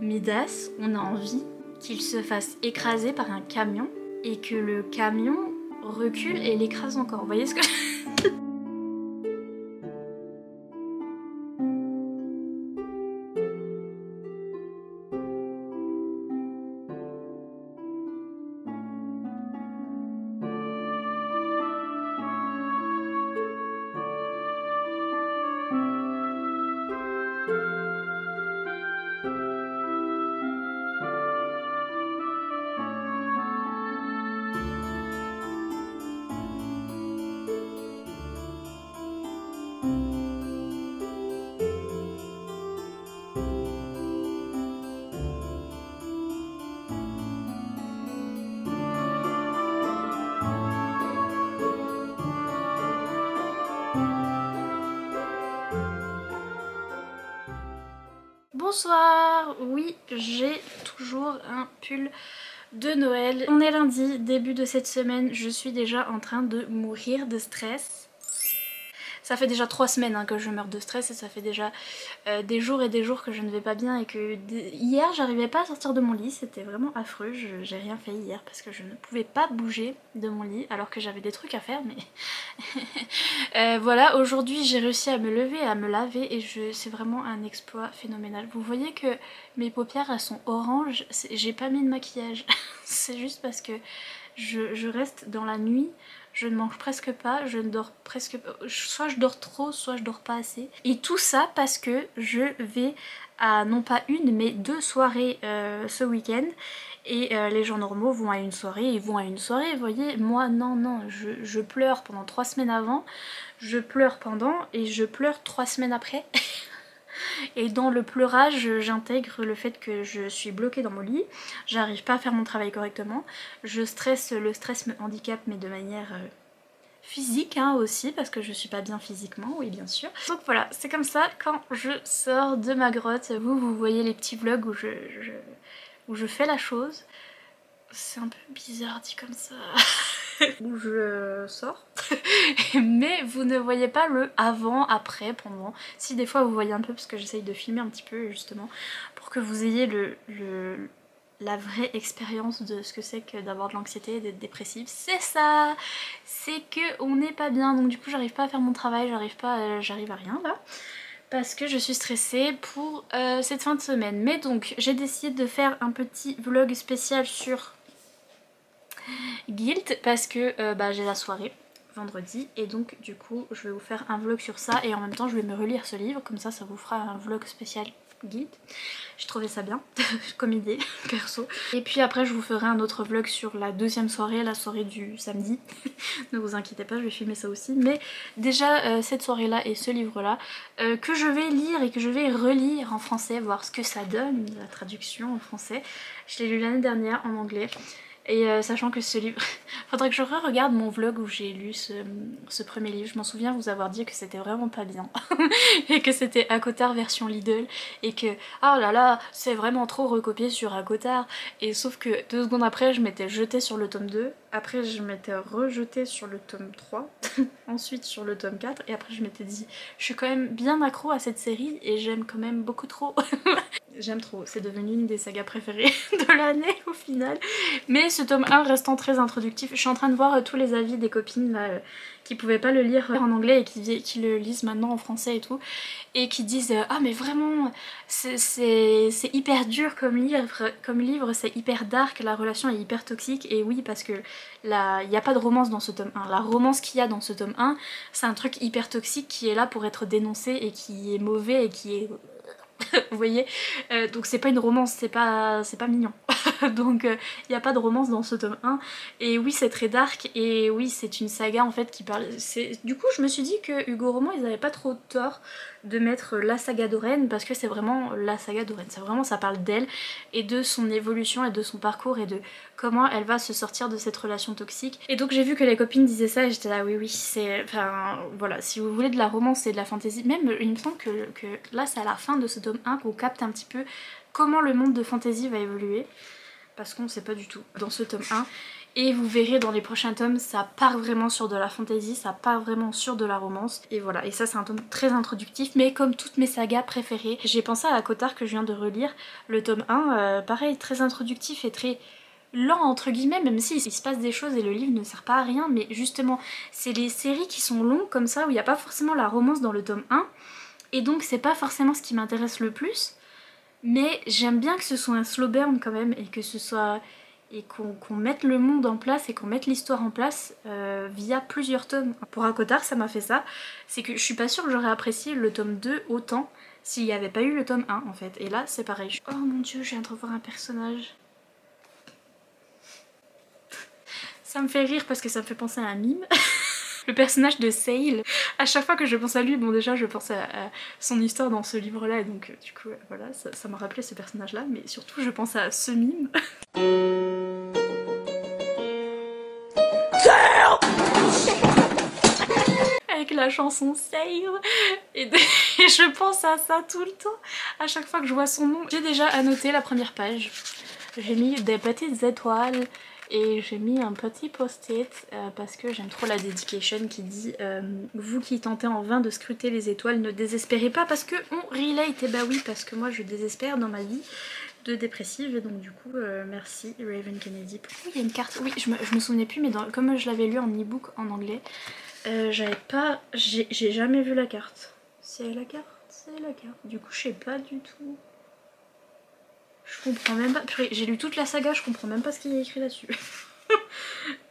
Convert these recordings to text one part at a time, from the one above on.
Midas, on a envie qu'il se fasse écraser par un camion et que le camion recule et l'écrase encore. Vous voyez ce que... Bonsoir, oui j'ai toujours un pull de Noël. On est lundi, début de cette semaine, je suis déjà en train de mourir de stress. Ça fait déjà 3 semaines que je meurs de stress et ça fait déjà des jours et des jours que je ne vais pas bien et que hier j'arrivais pas à sortir de mon lit, c'était vraiment affreux. J'ai rien fait hier parce que je ne pouvais pas bouger de mon lit alors que j'avais des trucs à faire, mais voilà, aujourd'hui j'ai réussi à me lever, à me laver et c'est vraiment un exploit phénoménal. Vous voyez que mes paupières elles sont oranges, j'ai pas mis de maquillage, c'est juste parce que je reste dans la nuit. Je ne mange presque pas, je ne dors presque pas, soit je dors trop, soit je dors pas assez. Et tout ça parce que je vais à non pas une mais 2 soirées ce week-end. Et les gens normaux vont à une soirée, ils vont à une soirée, vous voyez. Moi non, je pleure pendant 3 semaines avant, je pleure pendant et je pleure 3 semaines après. Et dans le pleurage, j'intègre le fait que je suis bloquée dans mon lit, j'arrive pas à faire mon travail correctement, je stresse, le stress me handicape mais de manière physique aussi parce que je suis pas bien physiquement, oui bien sûr. Donc voilà, c'est comme ça quand je sors de ma grotte. Vous voyez les petits vlogs où je fais la chose. C'est un peu bizarre dit comme ça. Où je sors. Mais vous ne voyez pas le avant, après, pendant. Si des fois vous voyez un peu parce que j'essaye de filmer un petit peu justement pour que vous ayez la vraie expérience de ce que c'est que d'avoir de l'anxiété et d'être dépressive. C'est ça, c'est que on n'est pas bien. Donc du coup j'arrive pas à faire mon travail, j'arrive à rien là. Parce que je suis stressée pour cette fin de semaine. Mais donc j'ai décidé de faire un petit vlog spécial sur Guilt parce que j'ai la soirée vendredi et donc du coup je vais vous faire un vlog sur ça et en même temps je vais me relire ce livre, comme ça vous fera un vlog spécial Guilt. J'ai trouvé ça bien comme idée perso. Et puis après je vous ferai un autre vlog sur la deuxième soirée, la soirée du samedi. Ne vous inquiétez pas, je vais filmer ça aussi. Mais déjà cette soirée là et ce livre là que je vais lire et que je vais relire en français, voir ce que ça donne, la traduction en français. Je l'ai lu l'année dernière en anglais. Et sachant que ce livre... Faudrait que je re-regarde mon vlog où j'ai lu ce premier livre. Je m'en souviens vous avoir dit que c'était vraiment pas bien. Et que c'était ACOTAR version Lidl. Et que, oh là là, c'est vraiment trop recopié sur ACOTAR. Et sauf que 2 secondes après, je m'étais jetée sur le tome 2. Après, je m'étais rejetée sur le tome 3. Ensuite sur le tome 4. Et après, je m'étais dit, je suis quand même bien accro à cette série. Et j'aime quand même beaucoup trop. J'aime trop, c'est devenu une des sagas préférées de l'année au final. Mais ce tome 1 restant très introductif, je suis en train de voir tous les avis des copines là, qui pouvaient pas le lire en anglais et qui le lisent maintenant en français et tout. Et qui disent ah mais vraiment c'est hyper dur comme livre, c'est hyper dark, la relation est hyper toxique. Et oui parce que il n'y a pas de romance dans ce tome 1. La romance qu'il y a dans ce tome 1 c'est un truc hyper toxique qui est là pour être dénoncé et qui est mauvais et qui est... Vous voyez, donc c'est pas une romance, c'est pas mignon. Donc il n'y a pas de romance dans ce tome 1. Et oui c'est très dark et oui c'est une saga en fait qui parle... Du coup je me suis dit que Hugo Roman ils avaient pas trop tort de mettre la saga d'Oren parce que c'est vraiment la saga d'Oren. C'est vraiment, ça parle d'elle et de son évolution et de son parcours et de comment elle va se sortir de cette relation toxique. Et donc j'ai vu que les copines disaient ça et j'étais là oui c'est... Enfin voilà, si vous voulez de la romance et de la fantasy, même il me semble que là c'est à la fin de ce tome 1 qu'on capte un petit peu comment le monde de fantasy va évoluer. Parce qu'on ne sait pas du tout dans ce tome 1. Et vous verrez dans les prochains tomes, ça part vraiment sur de la fantasy, ça part vraiment sur de la romance. Et voilà, et ça c'est un tome très introductif, mais comme toutes mes sagas préférées, j'ai pensé à la Cotard que je viens de relire, le tome 1, pareil, très introductif et très lent entre guillemets, même si il se passe des choses et le livre ne sert pas à rien, mais justement, c'est les séries qui sont longues comme ça, où il n'y a pas forcément la romance dans le tome 1, et donc c'est pas forcément ce qui m'intéresse le plus, mais j'aime bien que ce soit un slow burn quand même, et que ce soit... et qu'on mette le monde en place et qu'on mette l'histoire en place via plusieurs tomes. Pour Cotard, ça m'a fait ça, c'est que je suis pas sûre que j'aurais apprécié le tome 2 autant s'il n'y avait pas eu le tome 1 en fait, et là c'est pareil. Oh mon dieu, je viens de revoir un personnage. Ça me fait rire parce que ça me fait penser à un mime. Le personnage de Sale. À chaque fois que je pense à lui, bon déjà je pense à son histoire dans ce livre là, et donc du coup voilà, ça m'a rappelé ce personnage là, mais surtout je pense à ce mime. Avec la chanson Sale. Et je pense à ça tout le temps, à chaque fois que je vois son nom. J'ai déjà annoté la première page. J'ai mis des petites étoiles. Et j'ai mis un petit post-it parce que j'aime trop la dedication qui dit vous qui tentez en vain de scruter les étoiles, ne désespérez pas parce que on relate. Et bah oui, parce que moi je désespère dans ma vie de dépressive, et donc du coup merci Raven Kennedy. Oui, il y a une carte, oui je me souvenais plus, mais comme je l'avais lu en e-book en anglais, j'avais pas, j'ai jamais vu la carte. C'est la carte, c'est la carte, du coup je sais pas du tout. Je comprends même pas. J'ai lu toute la saga, je comprends même pas ce qu'il y a écrit là-dessus.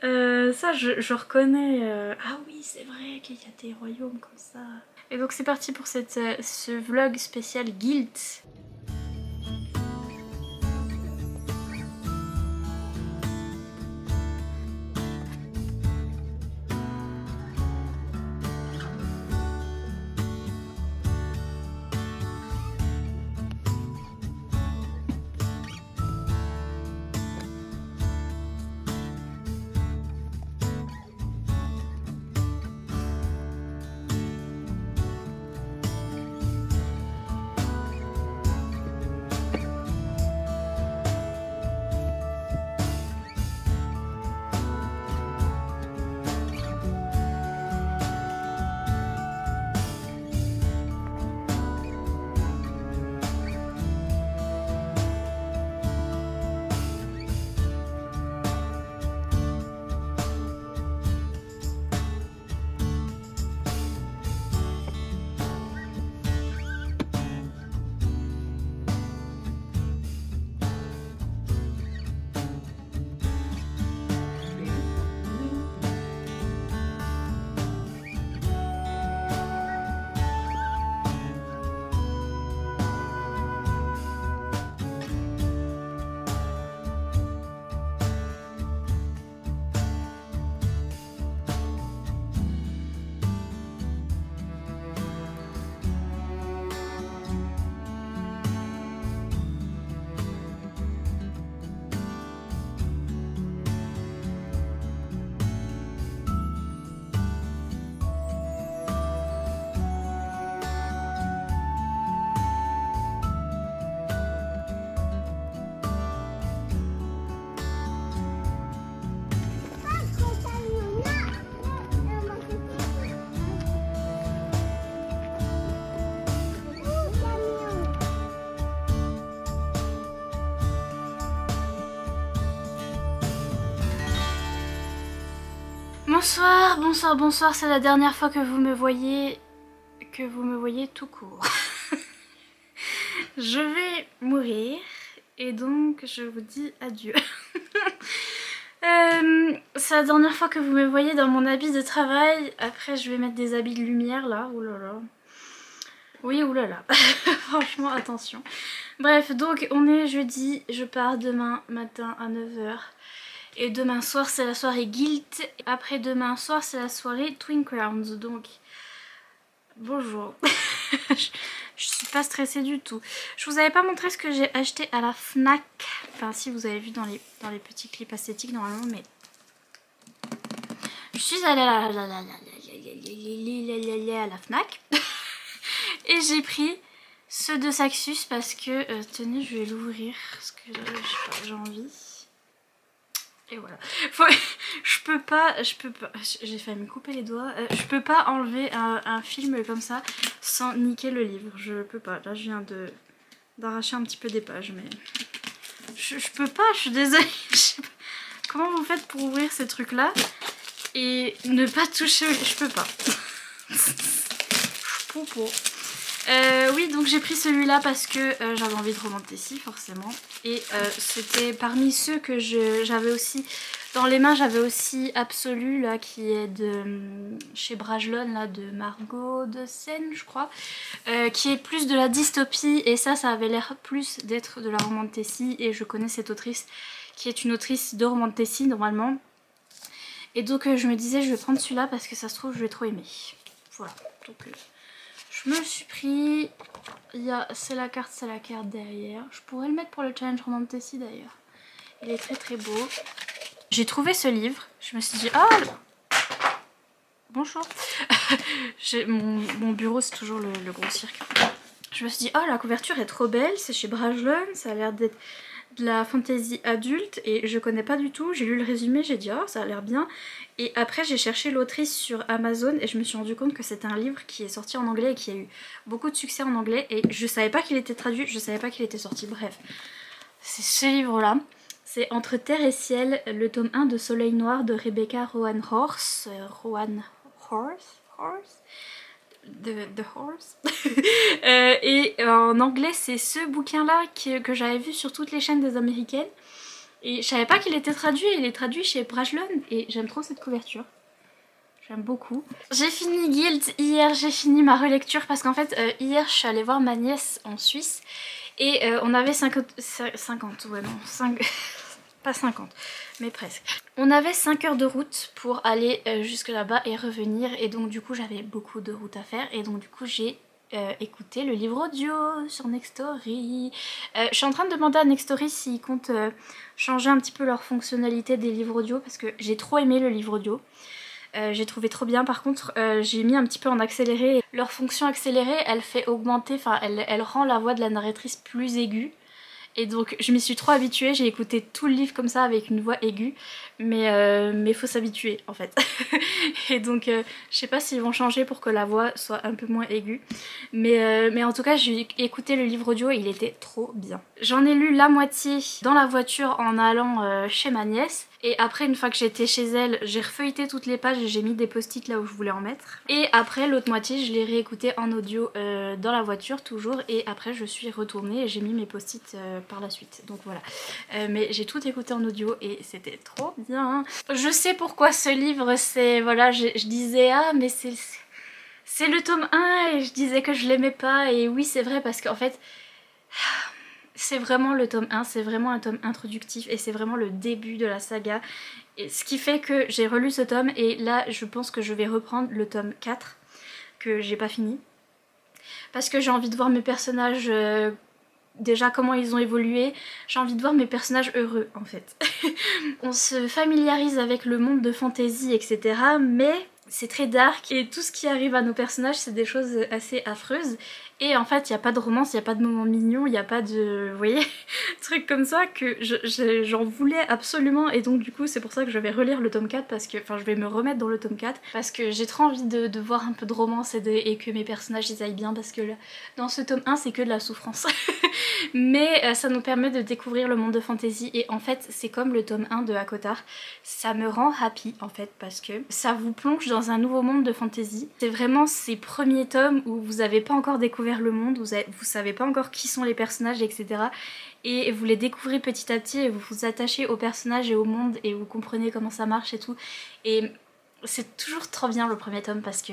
Ça, je reconnais. Ah oui, c'est vrai qu'il y a des royaumes comme ça. Et donc, c'est parti pour ce vlog spécial Guilt. Bonsoir, bonsoir, bonsoir, c'est la dernière fois que vous me voyez tout court. Je vais mourir et donc je vous dis adieu. C'est la dernière fois que vous me voyez dans mon habit de travail. Après je vais mettre des habits de lumière là, oulala. Oui, oulala. Franchement, attention. Bref, donc on est jeudi, je pars demain matin à 9 h. Et demain soir c'est la soirée Guilt. Après demain soir c'est la soirée Twin Crowns. Donc bonjour. Je suis pas stressée du tout. Je vous avais pas montré ce que j'ai acheté à la Fnac. Enfin si, vous avez vu dans les petits clips esthétiques normalement, mais je suis allée à la Fnac. Et j'ai pris ceux de Saxus parce que tenez, je vais l'ouvrir parce que j'ai envie. Et voilà. Je peux pas, j'ai failli me couper les doigts. Je peux pas enlever un film comme ça sans niquer le livre. Je peux pas. Là, je viens d'arracher un petit peu des pages, mais je peux pas. Je suis désolée. Je sais pas. Comment vous faites pour ouvrir ces trucs-là et ne pas toucher? Je peux pas. Popo. Oui, donc j'ai pris celui-là parce que j'avais envie de romantasy forcément. Et c'était parmi ceux que j'avais aussi dans les mains. J'avais aussi Absolu là, qui est de chez Brajlon, là, de Margot de Seine, je crois, qui est plus de la dystopie. Et ça avait l'air plus d'être de la romantasy. Et je connais cette autrice qui est une autrice de romantasy normalement. Et donc je me disais je vais prendre celui-là parce que ça se trouve je vais trop aimer. Voilà, donc je me le suis pris. C'est la carte derrière. Je pourrais le mettre pour le challenge romantasy d'ailleurs. Il est très très beau. J'ai trouvé ce livre. Je me suis dit ah bonjour. mon bureau c'est toujours le gros cirque. Je me suis dit oh la couverture est trop belle. C'est chez Brajlon. Ça a l'air d'être de la fantasy adulte et je connais pas du tout. J'ai lu le résumé, j'ai dit oh ça a l'air bien. Et après j'ai cherché l'autrice sur Amazon et je me suis rendu compte que c'était un livre qui est sorti en anglais et qui a eu beaucoup de succès en anglais et je savais pas qu'il était traduit, je savais pas qu'il était sorti. Bref, c'est ce livre là. C'est Entre terre et ciel, le tome 1 de Soleil Noir de Rebecca Roanne Horse. The Horse. Et en anglais c'est ce bouquin là que j'avais vu sur toutes les chaînes des américaines. Et je savais pas qu'il était traduit, il est traduit chez Brajlon et j'aime trop cette couverture. J'aime beaucoup. J'ai fini Guild hier, j'ai fini ma relecture parce qu'en fait hier je suis allée voir ma nièce en Suisse et on avait 50 ouais non, 5, pas 50 mais presque. On avait 5 heures de route pour aller jusque là-bas et revenir et donc du coup j'avais beaucoup de route à faire et donc du coup j'ai écouté le livre audio sur Nextory. Je suis en train de demander à Nextory s'ils comptent changer un petit peu leur fonctionnalité des livres audio parce que j'ai trop aimé le livre audio. J'ai trouvé trop bien. Par contre j'ai mis un petit peu en accéléré. Leur fonction accélérée elle fait augmenter, enfin elle rend la voix de la narratrice plus aiguë. Et donc je m'y suis trop habituée, j'ai écouté tout le livre comme ça avec une voix aiguë, mais faut s'habituer en fait. Et donc je sais pas s'ils vont changer pour que la voix soit un peu moins aiguë, mais en tout cas j'ai écouté le livre audio et il était trop bien. J'en ai lu la moitié dans la voiture en allant chez ma nièce. Et après une fois que j'étais chez elle, j'ai refeuilleté toutes les pages et j'ai mis des post-it là où je voulais en mettre. Et après l'autre moitié je l'ai réécouté en audio dans la voiture toujours. Et après je suis retournée et j'ai mis mes post-it par la suite. Donc voilà. Mais j'ai tout écouté en audio et c'était trop bien. Je sais pourquoi ce livre c'est... Voilà, je disais ah mais c'est le tome 1 et je disais que je l'aimais pas. Et oui c'est vrai parce qu'en fait... C'est vraiment le tome 1, c'est vraiment un tome introductif et c'est vraiment le début de la saga. Et ce qui fait que j'ai relu ce tome et là je pense que je vais reprendre le tome 4 que j'ai pas fini. Parce que j'ai envie de voir mes personnages, déjà comment ils ont évolué, j'ai envie de voir mes personnages heureux en fait. On se familiarise avec le monde de fantasy etc. mais c'est très dark et tout ce qui arrive à nos personnages c'est des choses assez affreuses. Et en fait il n'y a pas de romance, il n'y a pas de moments mignons, il n'y a pas de... Vous voyez, trucs comme ça que j'en voulais absolument. Et donc du coup c'est pour ça que je vais relire le tome 4 parce que... Enfin je vais me remettre dans le tome 4 parce que j'ai trop envie de voir un peu de romance et que mes personnages ils aillent bien. Parce que là, dans ce tome 1 c'est que de la souffrance. Mais ça nous permet de découvrir le monde de fantasy. Et en fait c'est comme le tome 1 de Hakotar. Ça me rend happy en fait parce que ça vous plonge dans un nouveau monde de fantasy. C'est vraiment ces premiers tomes où vous n'avez pas encore découvert le monde, vous savez pas encore qui sont les personnages etc. Et vous les découvrez petit à petit et vous vous attachez aux personnages et au monde et vous comprenez comment ça marche et tout. Et c'est toujours trop bien le premier tome parce que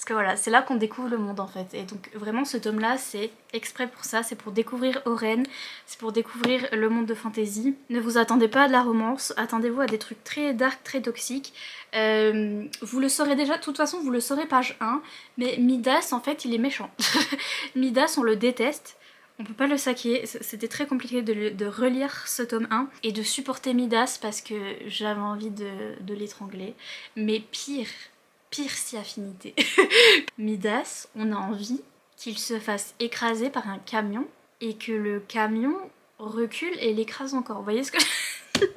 voilà, c'est là qu'on découvre le monde en fait. Et donc vraiment ce tome là c'est exprès pour ça, c'est pour découvrir Oren, c'est pour découvrir le monde de fantasy. Ne vous attendez pas à de la romance, attendez-vous à des trucs très dark, très toxiques. Vous le saurez déjà, de toute façon vous le saurez page 1, mais Midas en fait il est méchant. Midas on le déteste. On peut pas le saquer, c'était très compliqué de relire ce tome 1 et de supporter Midas parce que j'avais envie de l'étrangler. Mais pire si affinité. Midas, on a envie qu'il se fasse écraser par un camion et que le camion recule et l'écrase encore. Vous voyez ce que...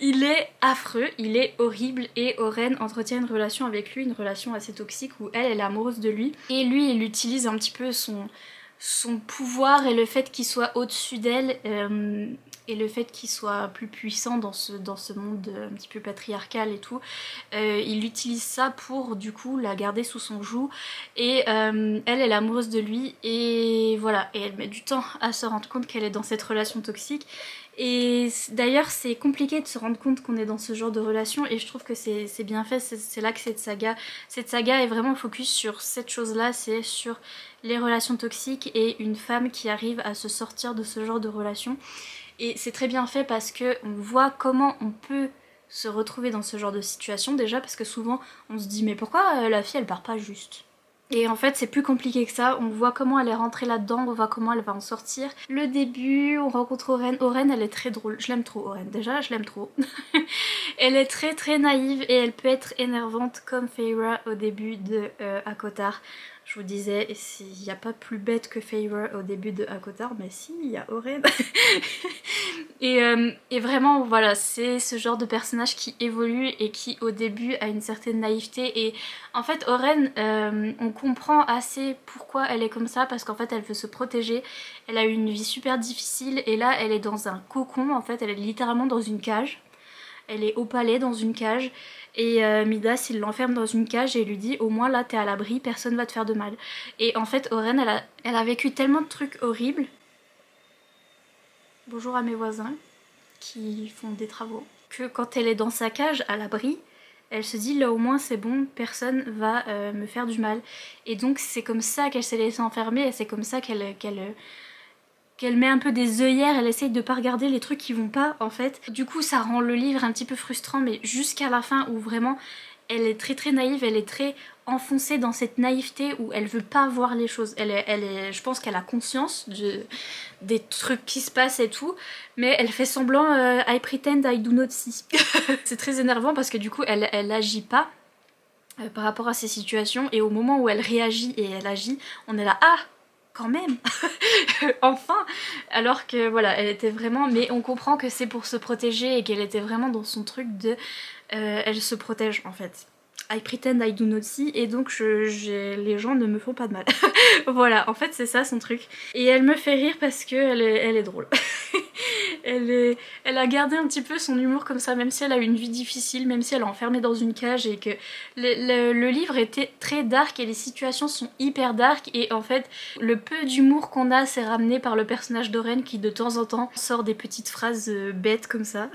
Il est affreux, il est horrible et Oren entretient une relation avec lui, une relation assez toxique où elle est amoureuse de lui. Et lui, il utilise un petit peu son pouvoir et le fait qu'il soit au-dessus d'elle et le fait qu'il soit plus puissant dans ce monde un petit peu patriarcal et tout. Il utilise ça pour du coup la garder sous son joug et elle est amoureuse de lui et voilà. Et elle met du temps à se rendre compte qu'elle est dans cette relation toxique. Et d'ailleurs c'est compliqué de se rendre compte qu'on est dans ce genre de relation et je trouve que c'est bien fait, c'est là que cette saga est vraiment focus sur cette chose là, c'est sur les relations toxiques et une femme qui arrive à se sortir de ce genre de relation. Et c'est très bien fait parce que on voit comment on peut se retrouver dans ce genre de situation déjà parce que souvent on se dit mais pourquoi la fille elle part pas juste ? Et en fait c'est plus compliqué que ça, on voit comment elle est rentrée là-dedans, on voit comment elle va en sortir. Le début, on rencontre Oren, Oren elle est très drôle, je l'aime trop Oren, déjà je l'aime trop. Elle est très très naïve et elle peut être énervante comme Feyre au début de ACOTAR. Je vous disais, il n'y a pas plus bête que Feyre au début de ACOTAR, mais si, il y a Oren. Et vraiment, voilà, c'est ce genre de personnage qui évolue et qui au début a une certaine naïveté. Et en fait, Oren, on comprend assez pourquoi elle est comme ça, parce qu'en fait, elle veut se protéger. Elle a eu une vie super difficile et là, elle est dans un cocon, en fait, elle est littéralement dans une cage. Elle est au palais dans une cage et Midas il l'enferme dans une cage et lui dit au moins là t'es à l'abri, personne va te faire de mal. Et en fait Oren elle a vécu tellement de trucs horribles. Bonjour à mes voisins qui font des travaux. Que quand elle est dans sa cage à l'abri, elle se dit là au moins c'est bon, personne va me faire du mal. Et donc c'est comme ça qu'elle s'est laissée enfermer et c'est comme ça qu'elle met un peu des œillères, elle essaye de pas regarder les trucs qui vont pas en fait. Du coup ça rend le livre un petit peu frustrant mais jusqu'à la fin où vraiment elle est très très naïve, elle est très enfoncée dans cette naïveté où elle veut pas voir les choses. Je pense qu'elle a conscience des trucs qui se passent et tout, mais elle fait semblant I pretend I do not see. C'est très énervant parce que du coup elle agit pas par rapport à ces situations et au moment où elle réagit et elle agit, on est là ah quand même enfin, alors que voilà elle était vraiment, mais on comprend que c'est pour se protéger et qu'elle était vraiment dans son truc de elle se protège en fait. I pretend I do not see et donc les gens ne me font pas de mal. Voilà, en fait c'est ça son truc. Et elle me fait rire parce que elle est drôle. Elle a gardé un petit peu son humour comme ça, même si elle a eu une vie difficile, même si elle est enfermée dans une cage et que le livre était très dark et les situations sont hyper dark et en fait le peu d'humour qu'on a c'est ramené par le personnage d'Oren qui de temps en temps sort des petites phrases bêtes comme ça.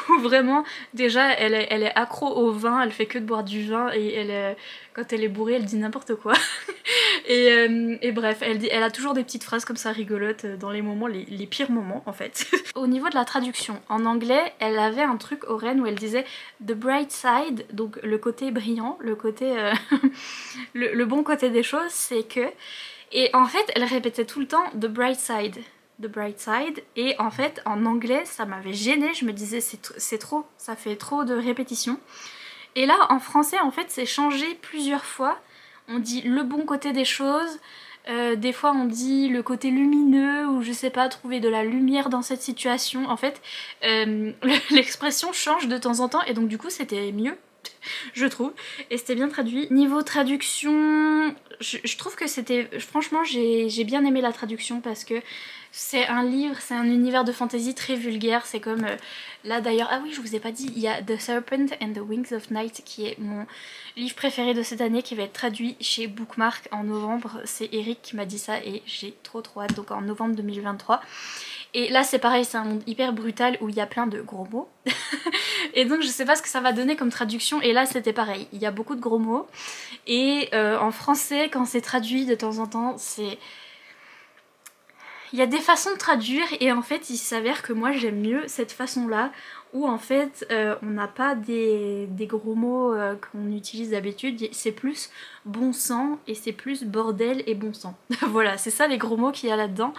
Où vraiment déjà elle est accro au vin, elle fait que de boire du vin et quand elle est bourrée elle dit n'importe quoi. Et bref, elle a toujours des petites phrases comme ça rigolotes dans les moments, les pires moments en fait. Au niveau de la traduction, en anglais, elle avait un truc Oren où elle disait the bright side, donc le côté brillant, le côté le bon côté des choses, c'est que... Et en fait, elle répétait tout le temps the bright side. The Bright Side et en fait en anglais ça m'avait gênée, je me disais c'est trop, ça fait trop de répétitions. Et là en français en fait c'est changé plusieurs fois, on dit le bon côté des choses, des fois on dit le côté lumineux ou je sais pas, trouver de la lumière dans cette situation, en fait l'expression change de temps en temps et donc du coup c'était mieux je trouve, et c'était bien traduit. Niveau traduction, je trouve que c'était... Franchement, j'ai bien aimé la traduction parce que c'est un livre, c'est un univers de fantasy très vulgaire, c'est comme... là d'ailleurs, ah oui, je vous ai pas dit, il y a The Serpent and the Wings of Night qui est mon livre préféré de cette année qui va être traduit chez Bookmark en novembre. C'est Eric qui m'a dit ça et j'ai trop hâte, donc en novembre 2023. Et là c'est pareil, c'est un monde hyper brutal où il y a plein de gros mots. Et donc je sais pas ce que ça va donner comme traduction et là c'était pareil, il y a beaucoup de gros mots. Et en français quand c'est traduit de temps en temps c'est... Il y a des façons de traduire et en fait il s'avère que moi j'aime mieux cette façon là où en fait on n'a pas des gros mots qu'on utilise d'habitude, c'est plus bon sang et c'est plus bordel et bon sang. Voilà, c'est ça les gros mots qu'il y a là-dedans.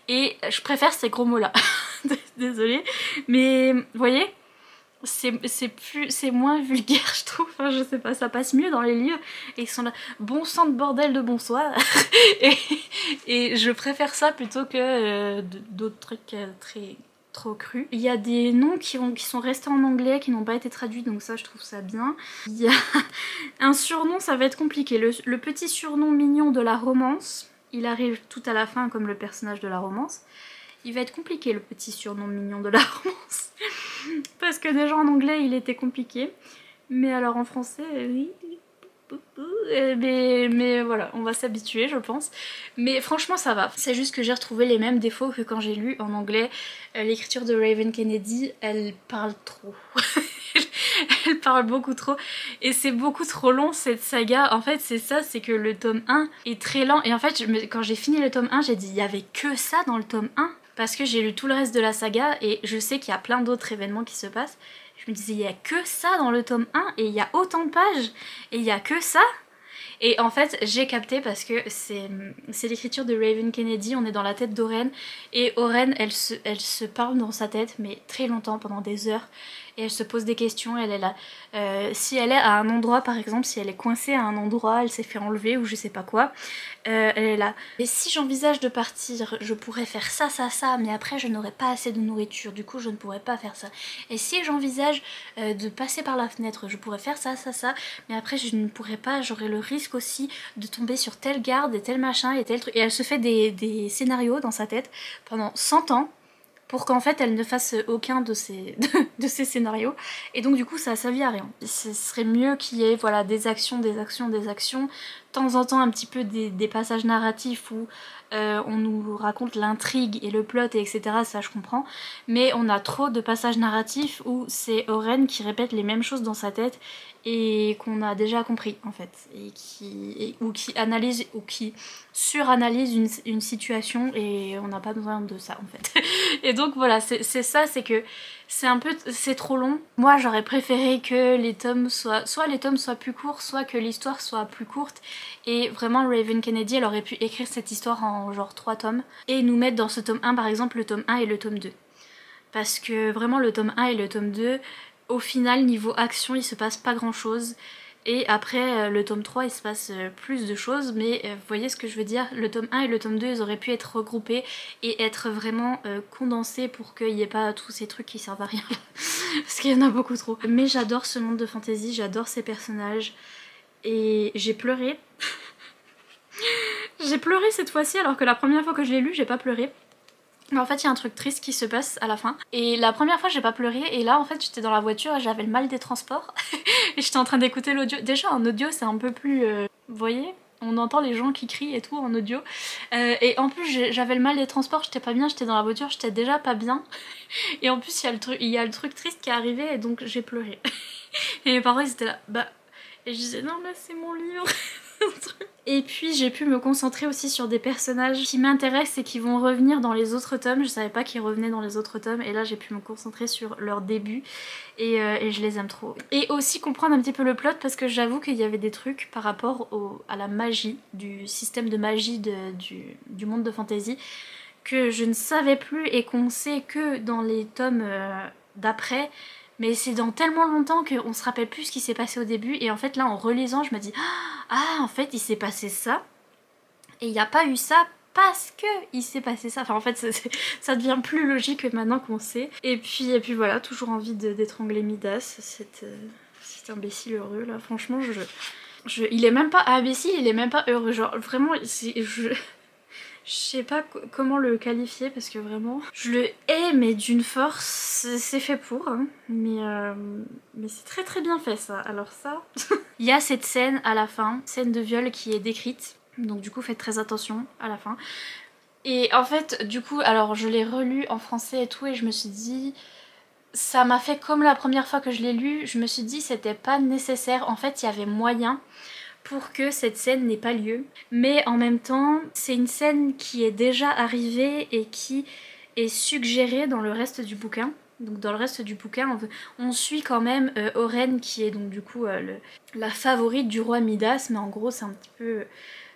Et je préfère ces gros mots là. Désolée. Mais vous voyez, c'est moins vulgaire je trouve. Enfin, je sais pas, ça passe mieux dans les livres. Et ils sont là, bon sang de bordel de bonsoir. et je préfère ça plutôt que d'autres trucs très trop cru. Il y a des noms qui sont restés en anglais, qui n'ont pas été traduits, donc ça je trouve ça bien. Il y a un surnom, ça va être compliqué. Le petit surnom mignon de la romance, il arrive tout à la fin comme le personnage de la romance. Il va être compliqué le petit surnom mignon de la romance. Parce que déjà en anglais il était compliqué. Mais alors en français, oui. Mais voilà, on va s'habituer je pense. Mais franchement ça va. C'est juste que j'ai retrouvé les mêmes défauts que quand j'ai lu en anglais. L'écriture de Raven Kennedy, elle parle trop. Elle parle beaucoup trop. Et c'est beaucoup trop long cette saga. En fait c'est ça, c'est que le tome 1 est très lent. Et en fait quand j'ai fini le tome 1, j'ai dit il y avait que ça dans le tome 1. Parce que j'ai lu tout le reste de la saga et je sais qu'il y a plein d'autres événements qui se passent. Je me disais, il y a que ça dans le tome 1 et il y a autant de pages et il y a que ça. Et en fait, j'ai capté parce que c'est l'écriture de Raven Kennedy, on est dans la tête d'Oren. Et Oren, elle se parle dans sa tête, mais très longtemps, pendant des heures. Et elle se pose des questions, elle est là. Si elle est à un endroit, par exemple, si elle est coincée à un endroit, elle s'est fait enlever ou je sais pas quoi, elle est là. Et si j'envisage de partir, je pourrais faire ça, ça, ça, mais après je n'aurai pas assez de nourriture, du coup je ne pourrais pas faire ça. Et si j'envisage de passer par la fenêtre, je pourrais faire ça, ça, ça, mais après je ne pourrais pas, j'aurais le risque aussi de tomber sur telle garde et tel machin et tel truc. Et elle se fait des scénarios dans sa tête pendant 100 ans. Pour qu'en fait elle ne fasse aucun de ces scénarios. Et donc du coup ça a servi à rien. Ce serait mieux qu'il y ait voilà, des actions, des actions, des actions. De temps en temps un petit peu des passages narratifs où on nous raconte l'intrigue et le plot et etc. Ça je comprends. Mais on a trop de passages narratifs où c'est Oren qui répète les mêmes choses dans sa tête et qu'on a déjà compris en fait. Ou qui analyse ou qui suranalyse une situation et on n'a pas besoin de ça en fait. Et donc voilà, c'est ça, c'est que c'est trop long. Moi j'aurais préféré que les tomes soient plus courts, soit que l'histoire soit plus courte. Et vraiment Raven Kennedy elle aurait pu écrire cette histoire en genre 3 tomes et nous mettre dans ce tome 1 par exemple le tome 1 et le tome 2. Parce que vraiment le tome 1 et le tome 2, au final niveau action il se passe pas grand chose. Et après le tome 3 il se passe plus de choses, mais vous voyez ce que je veux dire, le tome 1 et le tome 2 ils auraient pu être regroupés et être vraiment condensés pour qu'il n'y ait pas tous ces trucs qui servent à rien parce qu'il y en a beaucoup trop. Mais j'adore ce monde de fantasy, j'adore ces personnages et j'ai pleuré. J'ai pleuré cette fois-ci alors que la première fois que je l'ai lu j'ai pas pleuré. Mais en fait il y a un truc triste qui se passe à la fin. Et la première fois j'ai pas pleuré et là en fait j'étais dans la voiture et j'avais le mal des transports. Et j'étais en train d'écouter l'audio. Déjà en audio c'est un peu plus... vous voyez, on entend les gens qui crient et tout en audio. Et en plus j'avais le mal des transports, j'étais pas bien, j'étais dans la voiture, j'étais déjà pas bien. Et en plus il y a le truc triste qui est arrivé et donc j'ai pleuré. Et mes parents ils étaient là, bah... Et je disais non mais c'est mon livre. Et puis j'ai pu me concentrer aussi sur des personnages qui m'intéressent et qui vont revenir dans les autres tomes. Je savais pas qu'ils revenaient dans les autres tomes et là j'ai pu me concentrer sur leur début et je les aime trop. Et aussi comprendre un petit peu le plot parce que j'avoue qu'il y avait des trucs par rapport à la magie, du système de magie du monde de fantasy que je ne savais plus et qu'on sait que dans les tomes d'après. Mais c'est dans tellement longtemps qu'on se rappelle plus ce qui s'est passé au début. Et en fait là en relisant je me dis ah en fait il s'est passé ça. Et il n'y a pas eu ça parce que il s'est passé ça. Enfin en fait ça devient plus logique maintenant qu'on sait. Et puis voilà, toujours envie d'étrangler Midas, cet imbécile heureux là. Franchement il est même pas imbécile, il est même pas heureux. Genre vraiment je sais pas comment le qualifier parce que vraiment je le hais mais d'une force, c'est fait pour hein. Mais c'est très très bien fait ça. Alors ça il y a cette scène à la fin, scène de viol qui est décrite, donc du coup faites très attention à la fin. Et en fait du coup alors je l'ai relu en français et tout et je me suis dit ça m'a fait comme la première fois que je l'ai lu, je me suis dit c'était pas nécessaire, en fait il y avait moyen pour que cette scène n'ait pas lieu. Mais en même temps, c'est une scène qui est déjà arrivée et qui est suggérée dans le reste du bouquin. Donc dans le reste du bouquin, on suit quand même Oren qui est donc du coup la favorite du roi Midas, mais en gros c'est un petit peu...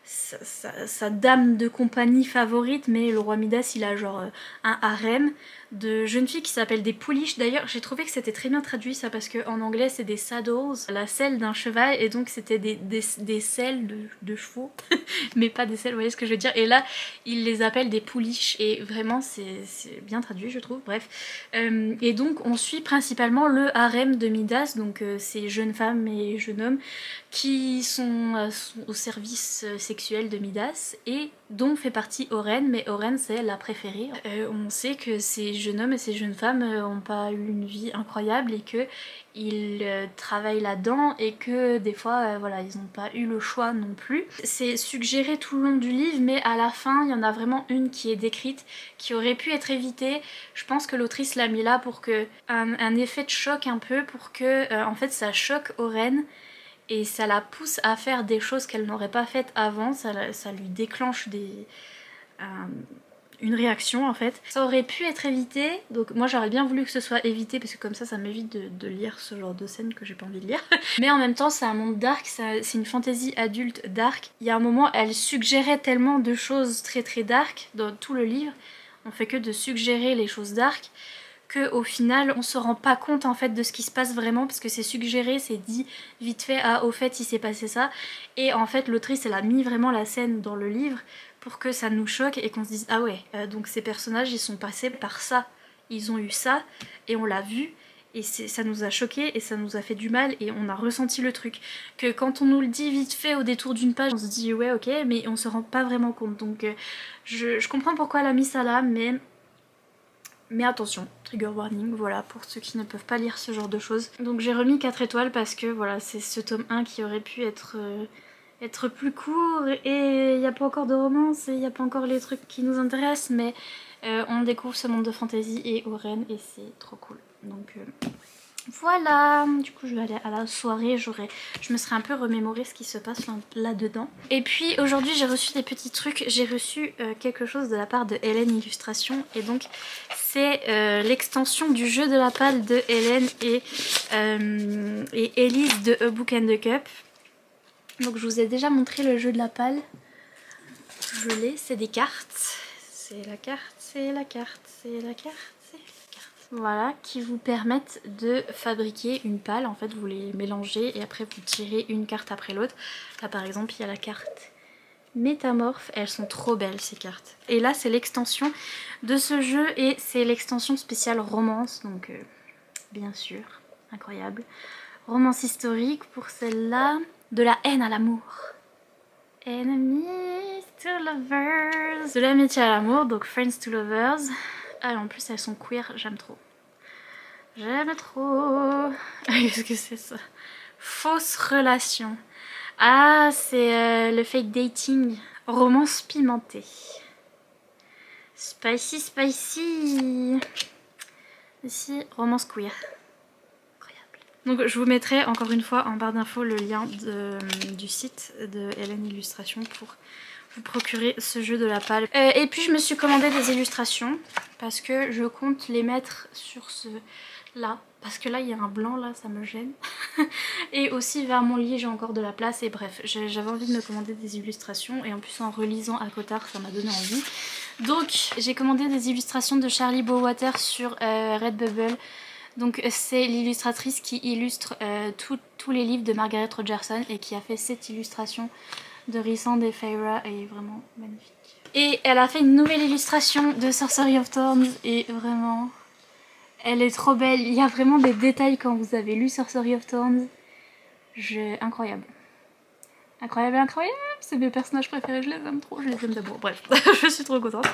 sa dame de compagnie favorite, mais le roi Midas il a genre un harem de jeunes filles qui s'appellent des pouliches. D'ailleurs j'ai trouvé que c'était très bien traduit ça, parce qu'en anglais c'est des saddles, la selle d'un cheval, et donc c'était des selles de chevaux mais pas des selles, vous voyez ce que je veux dire. Et là ils les appellent des pouliches, et vraiment c'est bien traduit je trouve, bref. Et donc on suit principalement le harem de Midas, donc ces jeunes femmes et jeunes hommes qui sont au service sexuel de Midas, et dont fait partie Oren, mais Oren c'est la préférée. On sait que ces jeunes hommes et ces jeunes femmes n'ont pas eu une vie incroyable, et que ils travaillent là-dedans, et que des fois voilà, ils n'ont pas eu le choix non plus. C'est suggéré tout le long du livre, mais à la fin il y en a vraiment une qui est décrite qui aurait pu être évitée. Je pense que l'autrice l'a mis là pour que un effet de choc un peu, pour que en fait ça choque Oren et ça la pousse à faire des choses qu'elle n'aurait pas faites avant, ça lui déclenche une réaction en fait. Ça aurait pu être évité, donc moi j'aurais bien voulu que ce soit évité, parce que comme ça m'évite de lire ce genre de scène que j'ai pas envie de lire. Mais en même temps c'est un monde dark, c'est une fantasy adulte dark. Il y a un moment elle suggérait tellement de choses très très dark dans tout le livre, on fait que de suggérer les choses dark, qu'au final on se rend pas compte en fait de ce qui se passe vraiment, parce que c'est suggéré, c'est dit vite fait, ah au fait il s'est passé ça, et en fait l'autrice elle a mis vraiment la scène dans le livre pour que ça nous choque et qu'on se dise ah ouais, donc ces personnages ils sont passés par ça, ils ont eu ça et on l'a vu, et ça nous a choqué et ça nous a fait du mal, et on a ressenti le truc. Que quand on nous le dit vite fait au détour d'une page, on se dit ouais ok, mais on se rend pas vraiment compte. Donc je comprends pourquoi elle a mis ça là, mais attention, trigger warning, voilà, pour ceux qui ne peuvent pas lire ce genre de choses. Donc j'ai remis 4 étoiles parce que voilà, c'est ce tome 1 qui aurait pu être plus court, et il n'y a pas encore de romance, et il n'y a pas encore les trucs qui nous intéressent, mais on découvre ce monde de fantasy et Oren, et c'est trop cool. Donc voilà, du coup je vais aller à la soirée, je me serais un peu remémoré ce qui se passe là-dedans. Et puis aujourd'hui j'ai reçu des petits trucs, j'ai reçu quelque chose de la part de Hélène Illustration, et donc c'est l'extension du jeu de la palle de Hélène et Elise de A Book and the Cup. Donc je vous ai déjà montré le jeu de la palle, je l'ai, c'est des cartes, c'est la carte, c'est la carte, c'est la carte. Voilà, qui vous permettent de fabriquer une palle. En fait vous les mélangez et après vous tirez une carte après l'autre. Là par exemple il y a la carte métamorphe, elles sont trop belles ces cartes. Et là c'est l'extension de ce jeu, et c'est l'extension spéciale romance, donc bien sûr, incroyable. Romance historique pour celle-là. De la haine à l'amour. Enemies to lovers. De l'amitié à l'amour, donc friends to lovers. Ah, en plus elles sont queer, j'aime trop. J'aime trop. Qu'est-ce que c'est ça? Fausse relation. Ah, c'est le fake dating. Romance pimentée. Spicy, spicy. Ici, romance queer. Incroyable. Donc je vous mettrai encore une fois en barre d'infos le lien du site de Hélène Illustration pour vous procurer ce jeu de la palle. Et puis je me suis commandé des illustrations parce que je compte les mettre sur ce là, parce que là il y a un blanc là, ça me gêne. Et aussi vers mon lit j'ai encore de la place, et bref j'avais envie de me commander des illustrations, et en plus en relisant à Cotard ça m'a donné envie. Donc j'ai commandé des illustrations de Charlie Bowater sur Redbubble. Donc c'est l'illustratrice qui illustre tous les livres de Margaret Rogerson et qui a fait cette illustration de Rhysand et Feyre, est vraiment magnifique. Et elle a fait une nouvelle illustration de Sorcery of Thorns, et vraiment elle est trop belle. Il y a vraiment des détails quand vous avez lu Sorcery of Thorns. Incroyable. Incroyable, incroyable. C'est mes personnages préférés, je les aime trop, je les aime d'amour. Bref, je suis trop contente.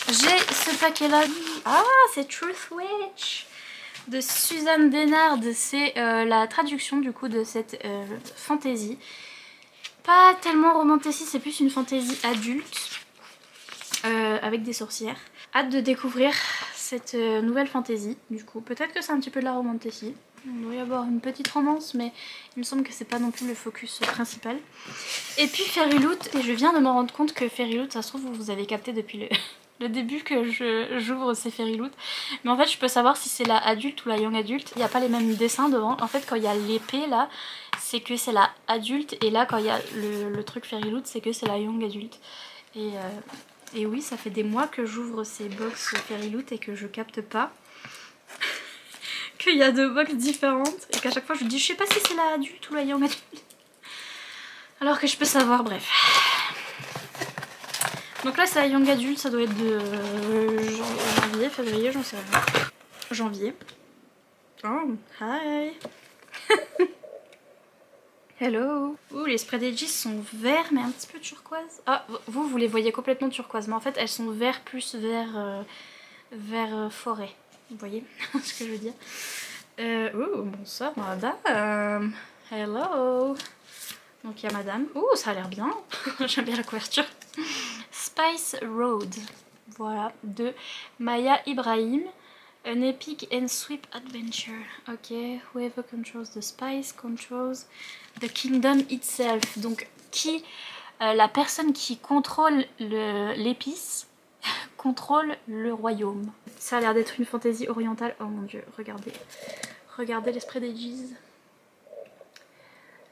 J'ai ce paquet là. Ah, c'est Truth Witch de Suzanne Denard. C'est la traduction du coup de cette fantasy. Pas tellement romantique, c'est plus une fantasy adulte avec des sorcières. Hâte de découvrir cette nouvelle fantasy du coup. Peut-être que c'est un petit peu de la romantasy. Il doit y avoir une petite romance, mais il me semble que c'est pas non plus le focus principal. Et puis Fairy Loot, et je viens de me rendre compte que Fairy Loot, ça se trouve vous avez capté depuis le début que j'ouvre ces Fairy Loot. Mais en fait je peux savoir si c'est la adulte ou la young adulte. Il n'y a pas les mêmes dessins devant. En fait quand il y a l'épée là, c'est que c'est la adulte, et là quand il y a le truc Fairyloot, c'est que c'est la young adulte. Et oui, ça fait des mois que j'ouvre ces box Fairyloot et que je capte pas qu'il y a 2 box différentes et qu'à chaque fois je me dis je sais pas si c'est la adulte ou la young adulte. Alors que je peux savoir, bref. Donc là c'est la young adulte, ça doit être de janvier, février, j'en sais rien. Janvier. Oh, hi. Hello. Ouh, les spread edges sont verts mais un petit peu turquoise. Ah, vous les voyez complètement turquoise, mais en fait elles sont vert plus vert forêt. Vous voyez ce que je veux dire? Oh, bonsoir madame. Hello. Donc il y a madame. Ouh, ça a l'air bien. J'aime bien la couverture. Spice Road. Voilà, de Maya Ibrahim. An epic and sweet adventure. Ok, whoever controls the spice controls the kingdom itself. Donc la personne qui contrôle l'épice contrôle le royaume. Ça a l'air d'être une fantaisie orientale. Oh mon dieu, regardez. Regardez les spread edges.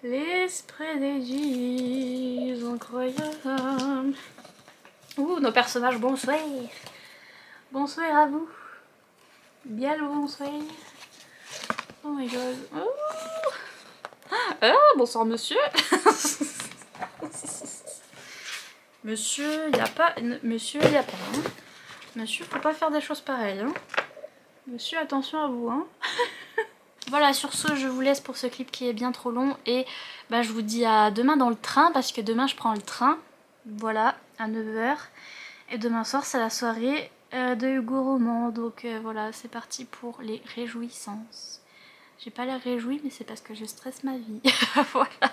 Les spread edges, incroyable. Ouh, nos personnages, bonsoir. Bonsoir à vous. Bien le bonsoir. Oh my god. Oh. Ah, bonsoir monsieur. Monsieur, y a pas. Monsieur, y a pas. Hein. Monsieur, faut pas faire des choses pareilles. Hein. Monsieur, attention à vous. Hein. Voilà, sur ce, je vous laisse pour ce clip qui est bien trop long. Et bah, je vous dis à demain dans le train, parce que demain je prends le train. Voilà, à 9 h. Et demain soir, c'est la soirée de Hugo Roman. Donc voilà, c'est parti pour les réjouissances. J'ai pas l'air réjouie, mais c'est parce que je stresse ma vie. Voilà.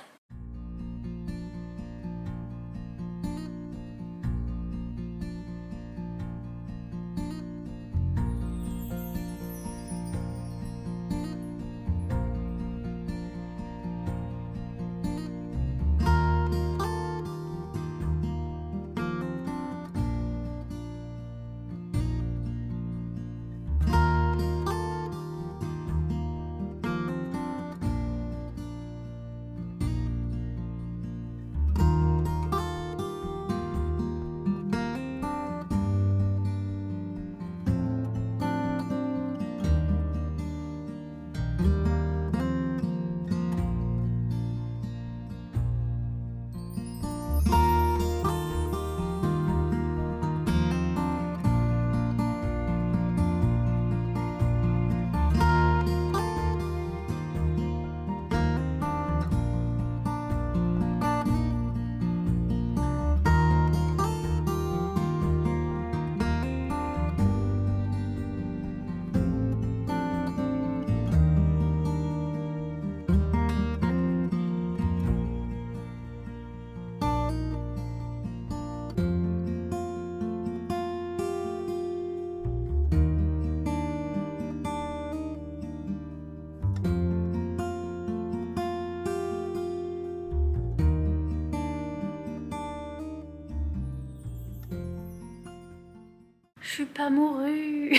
Je suis pas mourue.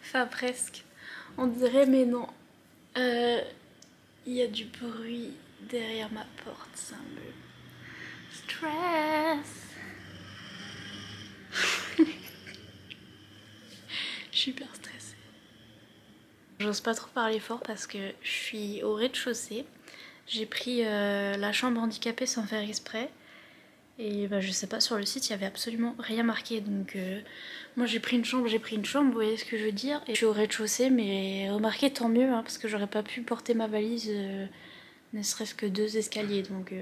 Enfin presque. On dirait mais non. Il y a du bruit derrière ma porte. Ça me stress. Je suis hyper stressée. J'ose pas trop parler fort parce que je suis au rez-de-chaussée. J'ai pris la chambre handicapée sans faire exprès. Et bah, je sais pas, sur le site il y avait absolument rien marqué. Donc moi j'ai pris une chambre, vous voyez ce que je veux dire. Et je suis au rez-de-chaussée, mais remarquez, tant mieux, hein, parce que j'aurais pas pu porter ma valise ne serait-ce que 2 escaliers. Donc,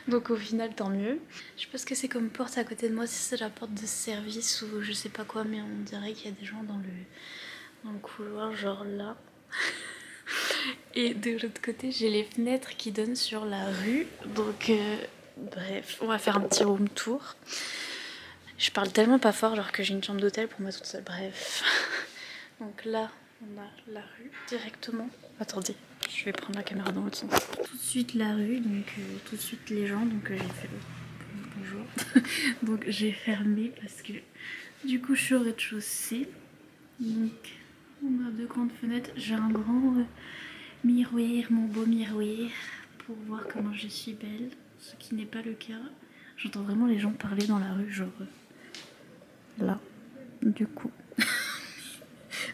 donc au final tant mieux. Je sais pas ce que c'est comme porte à côté de moi, si c'est la porte de service ou je sais pas quoi, mais on dirait qu'il y a des gens dans le couloir, genre là. Et de l'autre côté j'ai les fenêtres qui donnent sur la rue. Donc bref, on va faire un petit room tour. Je parle tellement pas fort, genre que j'ai une chambre d'hôtel pour moi toute seule, bref. Donc là, on a la rue directement. Attendez, je vais prendre la caméra dans l'autre sens. Tout de suite la rue, donc tout de suite les gens, donc j'ai fait bonjour. Donc j'ai fermé parce que du coup je suis au rez-de-chaussée. Donc on a 2 grandes fenêtres, j'ai un grand miroir, mon beau miroir, pour voir comment je suis belle, ce qui n'est pas le cas. J'entends vraiment les gens parler dans la rue, genre là, du coup.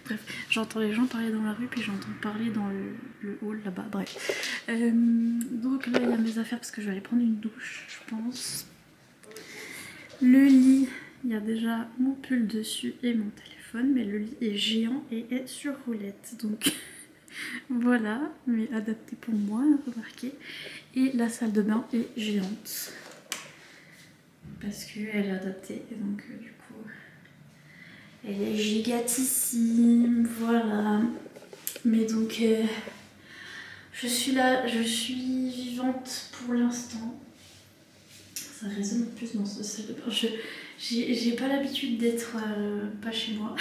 Bref, j'entends les gens parler dans la rue, puis j'entends parler dans le hall là-bas, bref. Donc là, il y a mes affaires parce que je vais aller prendre une douche, je pense. Le lit, il y a déjà mon pull dessus et mon téléphone, mais le lit est géant et est sur roulette, donc voilà, mais adapté pour moi, remarquez. Et la salle de bain est géante, parce qu'elle est adaptée, et donc du coup, elle est gigatissime, voilà. Mais donc, je suis là, je suis vivante pour l'instant. Ça résonne plus dans ce salle de bain. J'ai pas l'habitude d'être pas chez moi.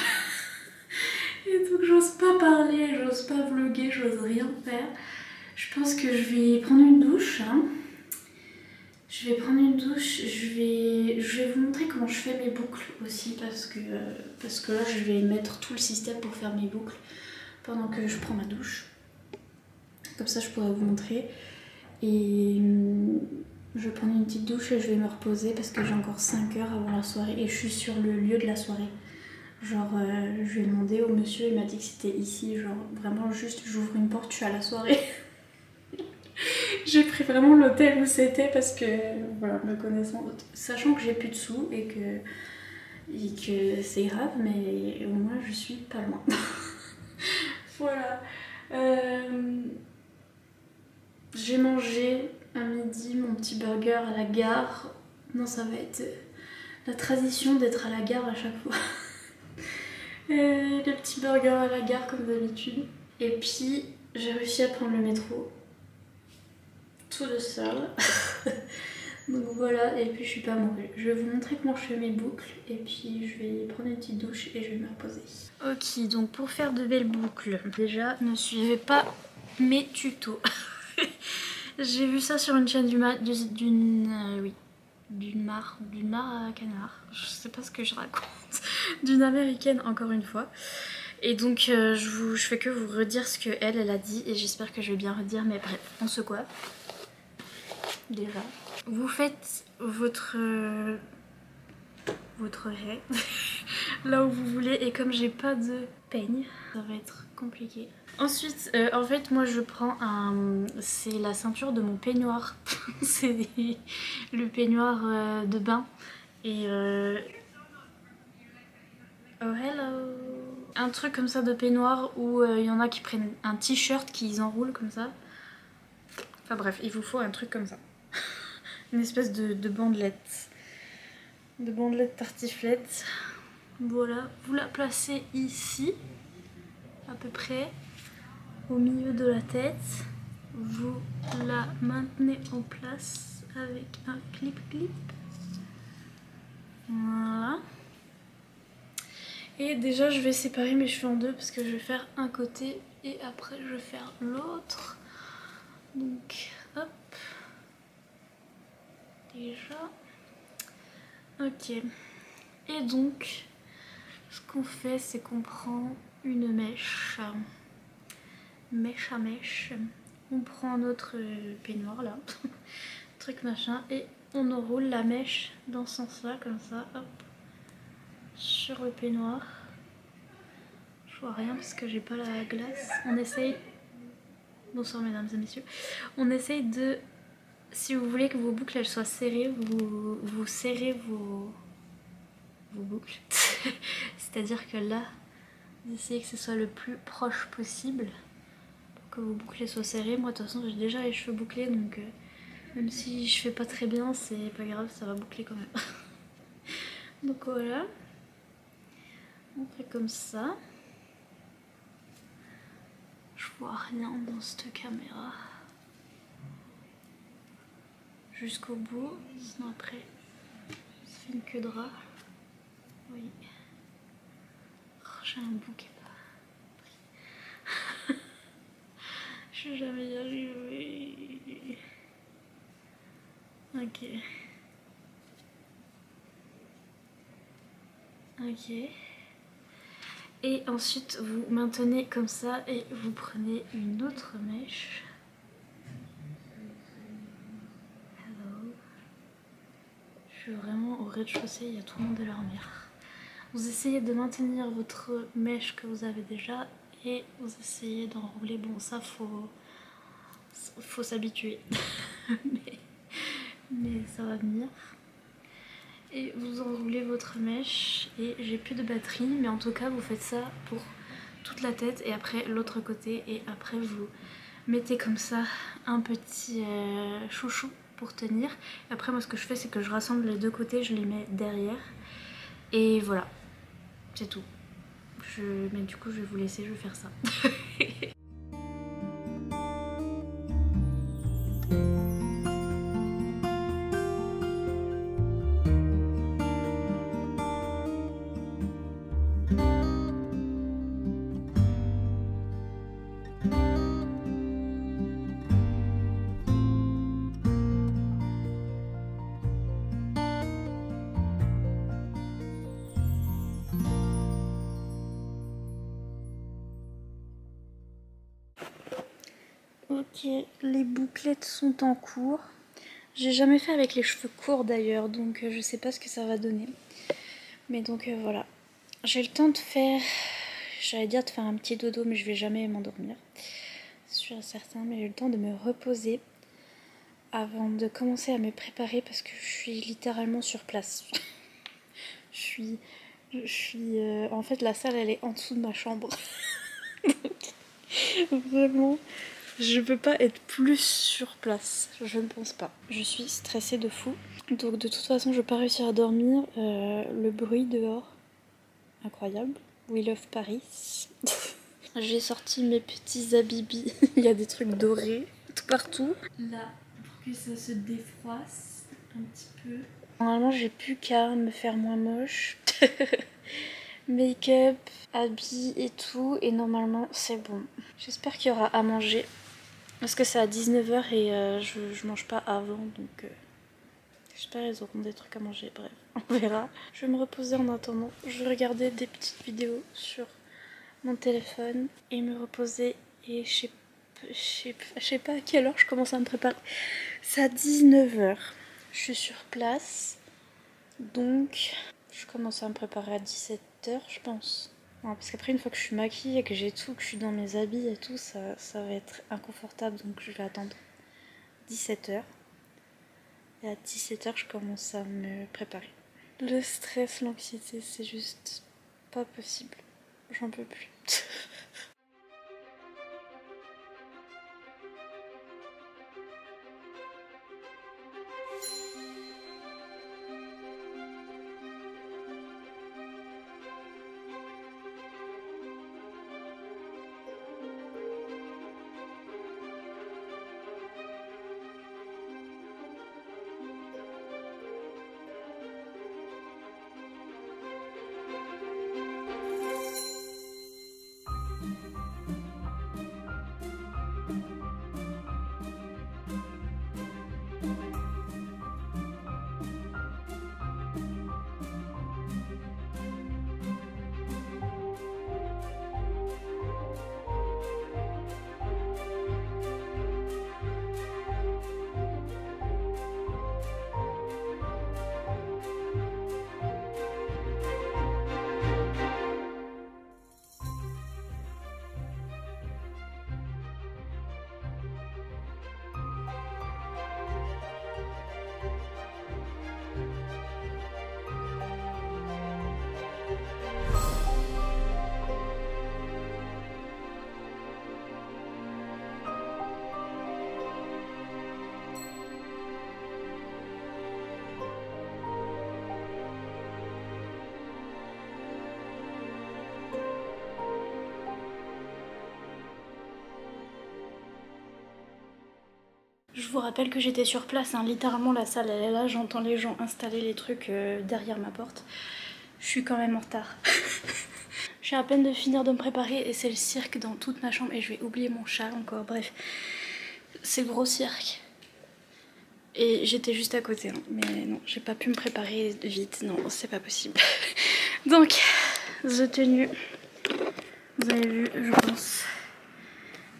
Et donc j'ose pas parler, j'ose pas vlogger, j'ose rien faire. Je pense que je vais prendre une douche. Hein. Je vais prendre une douche, je vais vous montrer comment je fais mes boucles aussi parce que là je vais mettre tout le système pour faire mes boucles pendant que je prends ma douche. Comme ça je pourrais vous montrer. Et je vais prendre une petite douche et je vais me reposer parce que j'ai encore 5 heures avant la soirée et je suis sur le lieu de la soirée. Genre je lui ai demandé au monsieur, il m'a dit que c'était ici, genre vraiment juste j'ouvre une porte, je suis à la soirée. J'ai pris vraiment l'hôtel où c'était parce que voilà, me connaissant, sachant que j'ai plus de sous et que c'est grave, mais au moins je suis pas loin. Voilà. J'ai mangé à midi mon petit burger à la gare. Non, ça va être la tradition d'être à la gare à chaque fois. Le petit burger à la gare comme d'habitude. Et puis j'ai réussi à prendre le métro. Tout de seul. Donc voilà, et puis je suis pas mourue. Je vais vous montrer comment je fais mes boucles et puis je vais prendre une petite douche et je vais me reposer. Ok, donc pour faire de belles boucles, déjà ne suivez pas mes tutos. J'ai vu ça sur une chaîne d'une mare à canard. Je sais pas ce que je raconte. D'une américaine encore une fois. Et donc je fais que vous redire ce que elle a dit et j'espère que je vais bien redire, mais bref, on se coiffe. Déjà. Vous faites votre raie là où vous voulez et comme j'ai pas de peigne, ça va être compliqué. Ensuite, en fait, moi je prends c'est la ceinture de mon peignoir. C'est le peignoir de bain. Et oh hello. Un truc comme ça de peignoir où il y en a qui prennent un t-shirt, qu'ils enroulent comme ça. Enfin bref, il vous faut un truc comme ça. Une espèce de bandelette. De bandelette tartiflette. Voilà, vous la placez ici, à peu près, au milieu de la tête. Vous la maintenez en place avec un clip-clip. Voilà. Et déjà, je vais séparer mes cheveux en deux parce que je vais faire un côté et après je vais faire l'autre. Donc, hop. Déjà. Ok. Et donc, ce qu'on fait, c'est qu'on prend une mèche à mèche. On prend notre peignoir là, truc machin, et on enroule la mèche dans ce sens-là, comme ça, hop, sur le peignoir. Je vois rien parce que j'ai pas la glace. On essaye. Bonsoir mesdames et messieurs. On essaye de. Si vous voulez que vos boucles elles soient serrées, vous serrez vos boucles. C'est-à-dire que là, vous essayez que ce soit le plus proche possible pour que vos boucles soient serrées. Moi de toute façon j'ai déjà les cheveux bouclés donc même si je fais pas très bien, c'est pas grave, ça va boucler quand même. Donc voilà. On fait comme ça. Je vois rien dans cette caméra. Jusqu'au bout, sinon après ça fait une queue de rat. Oui. Oh, j'ai un bouquet pas. Je vais jamais y arriver. Ok. Ok. Et ensuite vous maintenez comme ça et vous prenez une autre mèche. Hello. Je suis vraiment au rez-de-chaussée, il y a tout le monde et leur mère. Vous essayez de maintenir votre mèche que vous avez déjà et vous essayez d'enrouler. Bon, ça faut s'habituer, mais ça va venir. Et vous enroulez votre mèche et j'ai plus de batterie, mais en tout cas vous faites ça pour toute la tête et après l'autre côté, et après vous mettez comme ça un petit chouchou pour tenir. Et après moi ce que je fais c'est que je rassemble les deux côtés, je les mets derrière et voilà, c'est tout. Mais du coup je vais vous laisser, je vais faire ça. Ok, les bouclettes sont en cours. J'ai jamais fait avec les cheveux courts d'ailleurs, donc je sais pas ce que ça va donner. Mais donc voilà. J'ai le temps de faire... J'allais dire de faire un petit dodo, mais je vais jamais m'endormir. C'est sûr et certain, mais j'ai le temps de me reposer avant de commencer à me préparer parce que je suis littéralement sur place. je suis en fait la salle elle est en dessous de ma chambre. Donc, vraiment, je peux pas être plus sur place, je ne pense pas. Je suis stressée de fou. Donc de toute façon je vais pas réussir à dormir. Le bruit dehors, incroyable. We love Paris. J'ai sorti mes petits habibis. Il y a des trucs dorés tout partout. Là, pour que ça se défroisse un petit peu. Normalement j'ai plus qu'à me faire moins moche. Make-up, habits et tout. Et normalement c'est bon. J'espère qu'il y aura à manger. Parce que c'est à 19 h et je mange pas avant. Donc j'espère qu'ils auront des trucs à manger. Bref, on verra. Je vais me reposer en attendant. Je vais regarder des petites vidéos sur mon téléphone et me reposer. Et je sais pas à quelle heure je commence à me préparer. C'est à 19 h. Je suis sur place. Donc je commence à me préparer à 17 h je pense. Non, parce qu'après une fois que je suis maquillée et que j'ai tout, que je suis dans mes habits et tout, ça va être inconfortable. Donc je vais attendre 17 h. Et à 17 h je commence à me préparer. Le stress, l'anxiété, c'est juste pas possible. J'en peux plus. Je vous rappelle que j'étais sur place, hein. Littéralement la salle elle est là, j'entends les gens installer les trucs derrière ma porte. Je suis quand même en retard. Je viens à peine de finir de me préparer et c'est le cirque dans toute ma chambre et je vais oublier mon chat encore, bref. C'est le gros cirque. Et j'étais juste à côté, hein. Mais non, j'ai pas pu me préparer vite, non, c'est pas possible. Donc, the tenue. vous avez vu, je pense.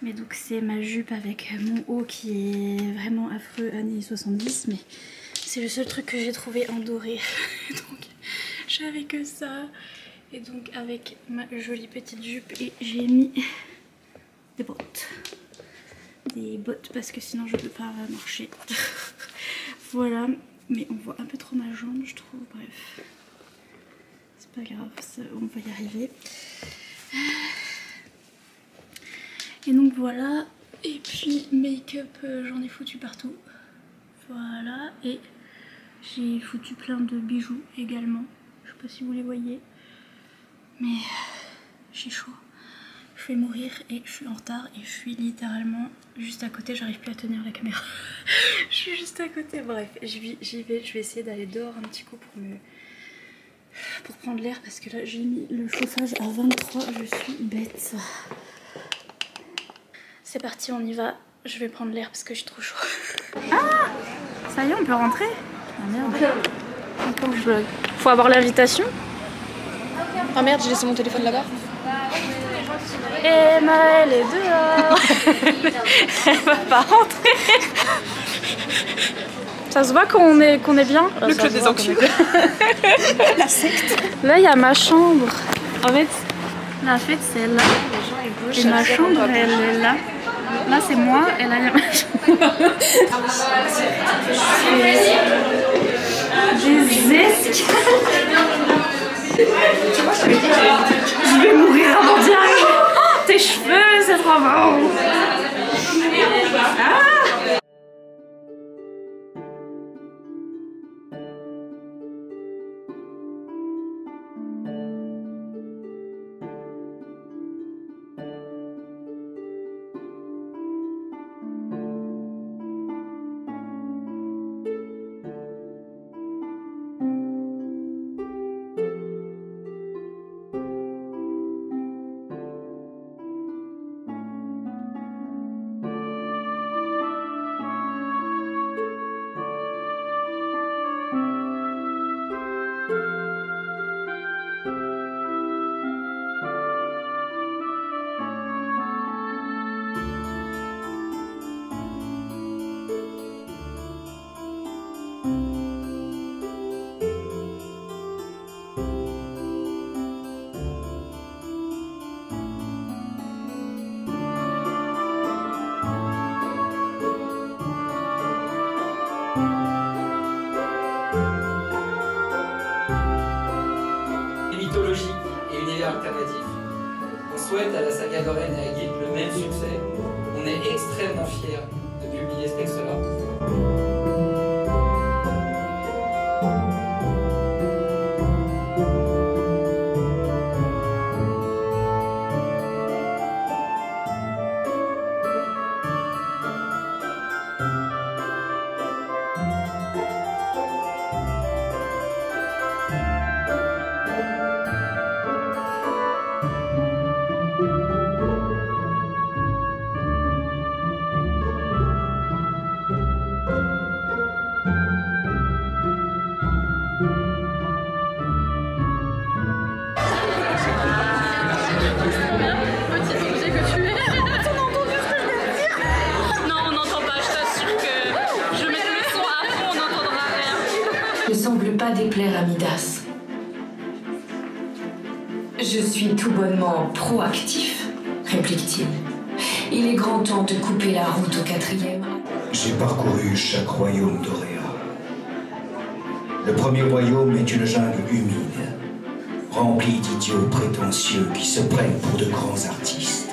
Mais donc c'est ma jupe avec mon haut qui est vraiment affreux années 70, mais c'est le seul truc que j'ai trouvé en doré. Donc j'avais que ça. Et donc avec ma jolie petite jupe, et j'ai mis des bottes. Des bottes parce que sinon je peux pas marcher. Voilà, mais on voit un peu trop ma jambe je trouve, bref. C'est pas grave, ça, on va y arriver. Et donc voilà, et puis make-up j'en ai foutu partout. Voilà, et j'ai foutu plein de bijoux également. Je sais pas si vous les voyez, mais j'ai chaud. Je vais mourir et je suis en retard et je suis littéralement juste à côté, j'arrive plus à tenir la caméra. Je suis juste à côté, bref, j'y vais, je vais essayer d'aller dehors un petit coup pour prendre l'air parce que là j'ai mis le chauffage à 23, je suis bête. C'est parti, on y va, je vais prendre l'air parce que j'ai trop chaud. Ah, ça y est, on peut rentrer? Ah merde. Attends, je vlog. Faut avoir l'invitation. Ah merde, j'ai laissé mon téléphone là-bas. Emma, elle est dehors. Elle va pas rentrer. Ça se voit qu'on est bien. Le club des enculés. La secte. Là, il y a ma chambre. En fait, la fête, c'est là. Et ma chambre, elle est là. Là, c'est moi. Et là, il y a ma chambre. Des escales. Je vais mourir avant d'y arriver. Tes cheveux, c'est trop bon. Ah. Et univers alternatif. On souhaite à la saga Lorraine et à Guide le même succès. On est extrêmement fiers de publier ce texte-là. Ne semble pas déplaire à Midas. Je suis tout bonnement proactif, réplique-t-il. Il est grand temps de couper la route au 4e. J'ai parcouru chaque royaume d'Auréa. Le premier royaume est une jungle humide, remplie d'idiots prétentieux qui se prennent pour de grands artistes.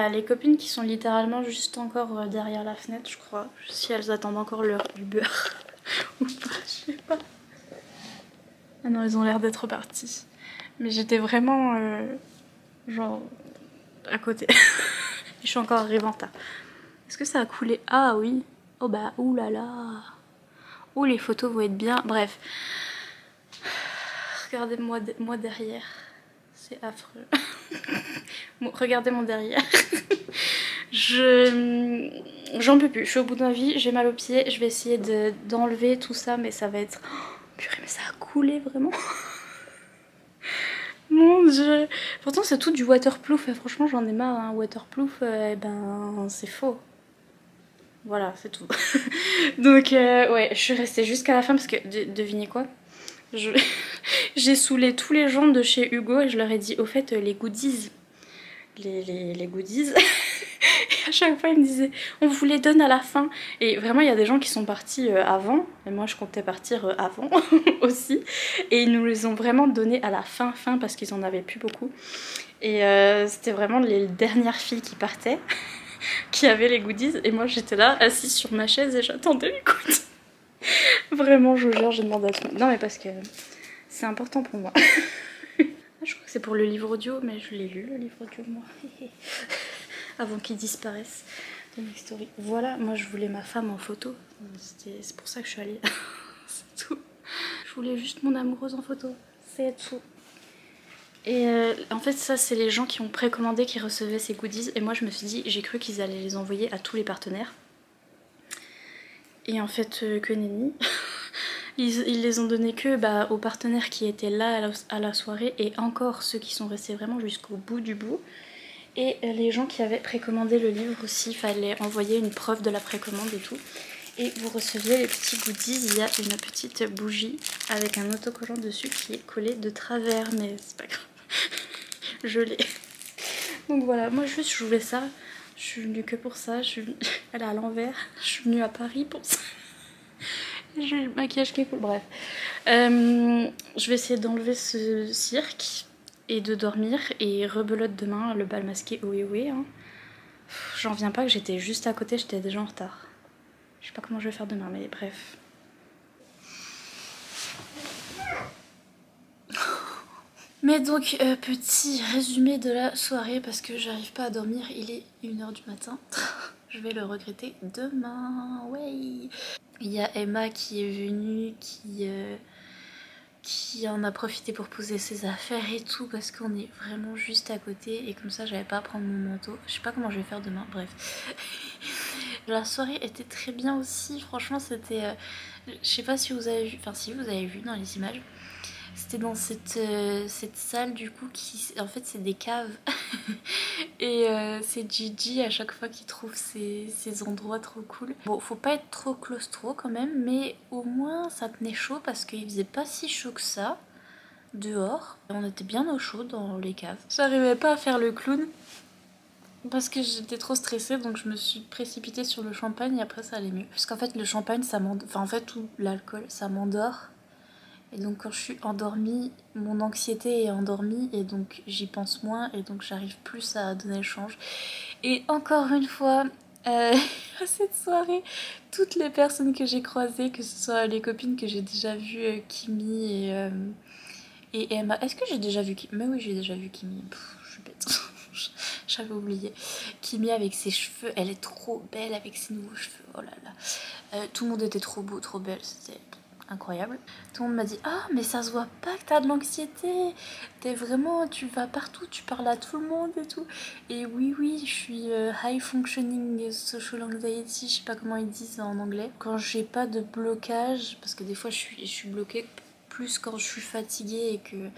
a les copines qui sont littéralement juste encore derrière la fenêtre, je crois. Si elles attendent encore leur Uber ou pas, je sais pas. Ah non, ils ont l'air d'être partis. Mais j'étais vraiment genre à côté. Je suis encore arrivée en retard. Est-ce que ça a coulé? Ah oui. Oh bah oulala. Oh les photos vont être bien. Bref. Regardez-moi moi derrière. C'est affreux. Bon, regardez mon derrière. J'en peux plus. Je suis au bout de ma vie. J'ai mal aux pieds. Je vais essayer d'enlever tout ça. Mais ça va être... Oh, purée, mais ça a coulé vraiment. Mon dieu. Pourtant c'est tout du waterproof. Et franchement j'en ai marre. Hein. Waterproof, ben c'est faux. Voilà, c'est tout. Donc ouais, je suis restée jusqu'à la fin parce que devinez quoi, j'ai saoulé tous les gens de chez Hugo et je leur ai dit au fait les goodies. Les goodies. Et à chaque fois ils me disaient on vous les donne à la fin. Et vraiment il y a des gens qui sont partis avant. Et moi je comptais partir avant aussi. Et ils nous les ont vraiment donnés à la fin parce qu'ils en avaient plus beaucoup. Et c'était vraiment les dernières filles qui partaient. Qui avaient les goodies. Et moi j'étais là assise sur ma chaise et j'attendais les goodies. Vraiment je vous jure j'ai demandé à tout le monde. Non mais parce que c'est important pour moi. Je crois que c'est pour le livre audio mais je l'ai lu le livre audio moi. Avant qu'il disparaisse de mes stories. Voilà, moi je voulais ma femme en photo. C'est pour ça que je suis allée. C'est tout. Je voulais juste mon amoureuse en photo. C'est tout. Et en fait ça c'est les gens qui ont précommandé qui recevaient ces goodies. Et moi je me suis dit, j'ai cru qu'ils allaient les envoyer à tous les partenaires. Et en fait que nenni. Ils les ont donnés que aux partenaires qui étaient là à la soirée. Et encore ceux qui sont restés vraiment jusqu'au bout du bout. Et les gens qui avaient précommandé le livre aussi, il fallait envoyer une preuve de la précommande et tout. Et vous receviez les petits goodies, il y a une petite bougie avec un autocollant dessus qui est collé de travers, mais c'est pas grave, je l'ai. Donc voilà, moi juste je voulais ça, je suis venue que pour ça, elle est à l'envers, je suis venue à Paris pour ça. J'ai le maquillage qui est cool, bref. Je vais essayer d'enlever ce cirque. Et de dormir et rebelote demain le bal masqué oui hein. J'en viens pas que j'étais juste à côté, j'étais déjà en retard. Je sais pas comment je vais faire demain mais bref. Mais donc petit résumé de la soirée parce que j'arrive pas à dormir, il est 1h du matin. Je vais le regretter demain, ouais. Il y a Emma qui est venue, qui en a profité pour poser ses affaires et tout parce qu'on est vraiment juste à côté et comme ça j'avais pas à prendre mon manteau. Je sais pas comment je vais faire demain, bref. La soirée était très bien aussi, franchement c'était... je sais pas si vous avez vu, enfin si vous avez vu dans les images. C'était dans cette salle du coup qui... En fait c'est des caves. Et c'est Gigi à chaque fois qui trouve ces endroits trop cool. Bon faut pas être trop claustro quand même mais au moins ça tenait chaud parce qu'il faisait pas si chaud que ça dehors. On était bien au chaud dans les caves. J'arrivais pas à faire le clown parce que j'étais trop stressée donc je me suis précipitée sur le champagne et après ça allait mieux. Parce qu'en fait le champagne ça m'endort, enfin en fait tout l'alcool ça m'endort. Et donc quand je suis endormie, mon anxiété est endormie et donc j'y pense moins et donc j'arrive plus à donner le change. Et encore une fois, à cette soirée, toutes les personnes que j'ai croisées, que ce soit les copines que j'ai déjà vues, Kimi et Emma. Est-ce que j'ai déjà vu Kimi? Mais oui, j'ai déjà vu Kimi. Je suis bête. J'avais oublié. Kimi avec ses cheveux, elle est trop belle avec ses nouveaux cheveux. Oh là là. Tout le monde était trop beau, trop belle. C'était... incroyable. Tout le monde m'a dit ah mais ça se voit pas que t'as de l'anxiété, t'es vraiment, tu vas partout, tu parles à tout le monde et tout. Et oui je suis high functioning social anxiety, je sais pas comment ils disent en anglais. Quand j'ai pas de blocage, parce que des fois je suis bloquée plus quand je suis fatiguée et que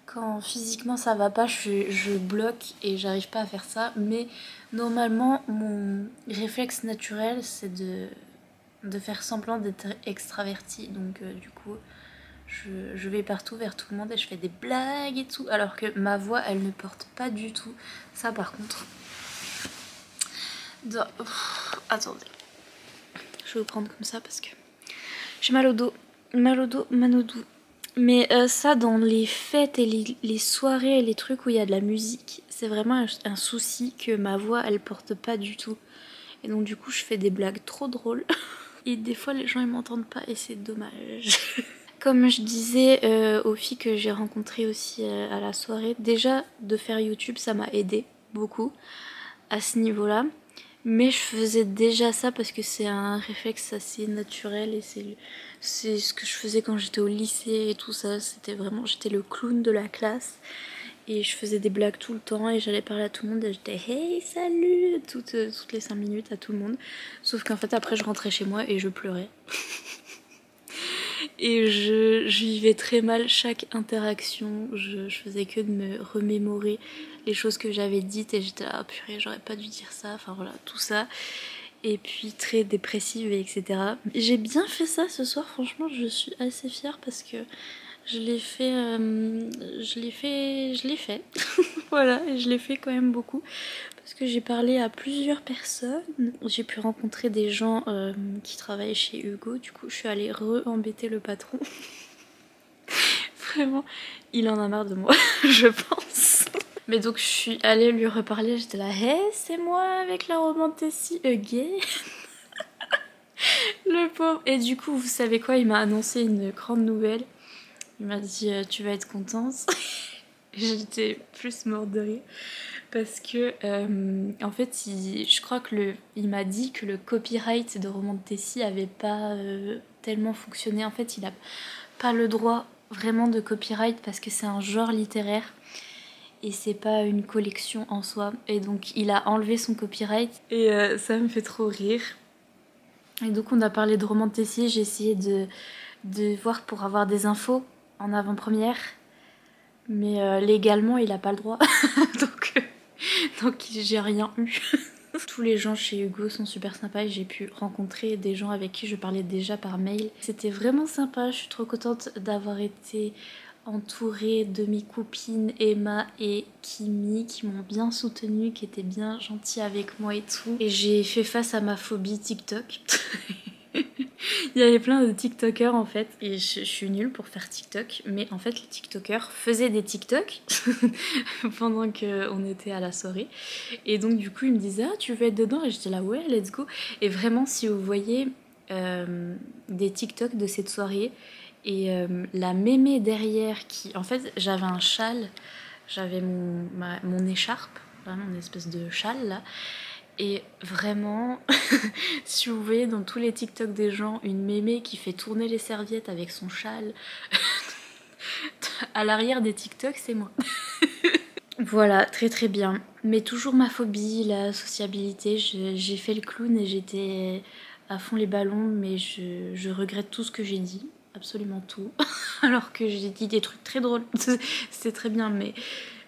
quand physiquement ça va pas, je bloque et j'arrive pas à faire ça. Mais normalement mon réflexe naturel c'est de faire semblant d'être extravertie, donc du coup je vais partout vers tout le monde et je fais des blagues et tout, alors que ma voix elle ne porte pas du tout ça par contre. Attendez, je vais vous prendre comme ça parce que j'ai mal au dos, mal au dos. Mais ça, dans les fêtes et les soirées et les trucs où il y a de la musique, c'est vraiment un souci que ma voix elle porte pas du tout. Et donc du coup je fais des blagues trop drôles. Et des fois les gens ils m'entendent pas et c'est dommage. Comme je disais aux filles que j'ai rencontrées aussi à la soirée, déjà de faire YouTube ça m'a aidé beaucoup à ce niveau-là. Mais je faisais déjà ça parce que c'est un réflexe assez naturel et c'est ce que je faisais quand j'étais au lycée et tout ça. C'était vraiment, j'étais le clown de la classe et je faisais des blagues tout le temps et j'allais parler à tout le monde et j'étais hey salut toutes les 5 minutes à tout le monde. Sauf qu'en fait après je rentrais chez moi et je pleurais. Et je vivais très mal chaque interaction, je faisais que de me remémorer les choses que j'avais dites et j'étais là, ah, purée, j'aurais pas dû dire ça, enfin voilà, tout ça. Et puis très dépressive et etc. J'ai bien fait ça ce soir, franchement, je suis assez fière parce que je l'ai fait. Voilà, et je l'ai fait quand même beaucoup. Parce que j'ai parlé à plusieurs personnes. J'ai pu rencontrer des gens qui travaillent chez Hugo. Du coup, je suis allée re-embêter le patron. Vraiment, il en a marre de moi, je pense. Mais donc, je suis allée lui reparler. J'étais là, hey, c'est moi avec la romantécie gay. Le pauvre. Et du coup, vous savez quoi? Il m'a annoncé une grande nouvelle. Il m'a dit, tu vas être contente. J'étais plus morte de rire. Parce que en fait je crois que il m'a dit que le copyright de Roman de Tessie avait pas tellement fonctionné. En fait il a pas le droit vraiment de copyright parce que c'est un genre littéraire et c'est pas une collection en soi. Et donc il a enlevé son copyright et ça me fait trop rire. Et donc on a parlé de Roman de Tessie, j'ai essayé de voir pour avoir des infos en avant-première. Mais légalement il a pas le droit. Donc j'ai rien eu. Tous les gens chez Hugo sont super sympas et j'ai pu rencontrer des gens avec qui je parlais déjà par mail. C'était vraiment sympa, je suis trop contente d'avoir été entourée de mes copines Emma et Kimi qui m'ont bien soutenue, qui étaient bien gentilles avec moi et tout. Et j'ai fait face à ma phobie TikTok. Il y avait plein de TikTokers en fait et je suis nulle pour faire TikTok, mais en fait les TikTokers faisaient des TikTok pendant qu'on était à la soirée et donc du coup ils me disaient ah tu veux être dedans et j'étais là ouais let's go. Et vraiment si vous voyez des TikTok de cette soirée et la mémé derrière qui en fait j'avais un châle, j'avais mon écharpe, vraiment une espèce de châle là. Et vraiment, si vous voyez dans tous les TikTok des gens une mémé qui fait tourner les serviettes avec son châle, à l'arrière des TikTok, c'est moi. Voilà, très très bien. Mais toujours ma phobie, la sociabilité. J'ai fait le clown et j'étais à fond les ballons, mais je regrette tout ce que j'ai dit. Absolument tout. Alors que j'ai dit des trucs très drôles. C'est très bien,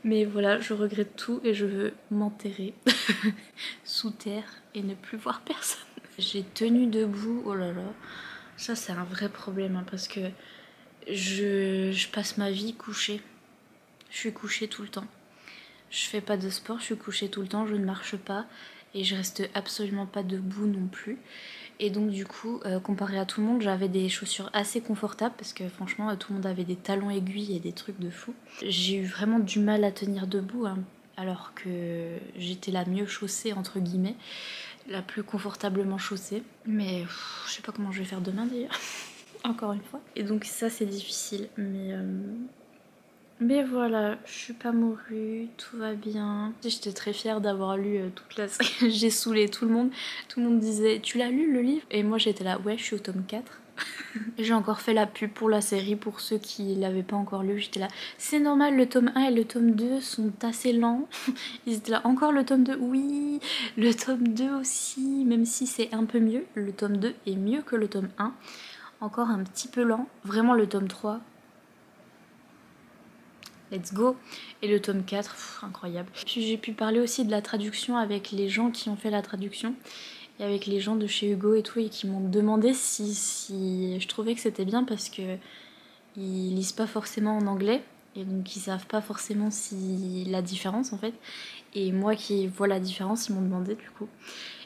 mais voilà, je regrette tout et je veux m'enterrer sous terre et ne plus voir personne. J'ai tenu debout, oh là là, ça c'est un vrai problème hein, parce que je passe ma vie couchée. Je suis couchée tout le temps. Je fais pas de sport, je suis couchée tout le temps, je ne marche pas et je reste absolument pas debout non plus. Et donc du coup, comparé à tout le monde, j'avais des chaussures assez confortables parce que franchement, tout le monde avait des talons aiguilles et des trucs de fou. J'ai eu vraiment du mal à tenir debout, hein, alors que j'étais la mieux chaussée, entre guillemets, la plus confortablement chaussée. Mais je sais pas comment je vais faire demain d'ailleurs, encore une fois. Et donc ça c'est difficile, mais voilà, je suis pas mourue, tout va bien. J'étais très fière d'avoir lu toute la série. J'ai saoulé tout le monde. Tout le monde disait, tu l'as lu le livre? Et moi j'étais là, ouais, je suis au tome 4. J'ai encore fait la pub pour la série pour ceux qui l'avaient pas encore lu. J'étais là, c'est normal, le tome 1 et le tome 2 sont assez lents. Ils étaient là, encore le tome 2? Oui, le tome 2 aussi, même si c'est un peu mieux. Le tome 2 est mieux que le tome 1. Encore un petit peu lent. Vraiment le tome 3... let's go. Et le tome 4, incroyable. Puis j'ai pu parler aussi de la traduction avec les gens qui ont fait la traduction et avec les gens de chez Hugo et tout et qui m'ont demandé si je trouvais que c'était bien parce que ils lisent pas forcément en anglais et donc ils savent pas forcément la différence en fait. Et moi qui vois la différence, ils m'ont demandé du coup.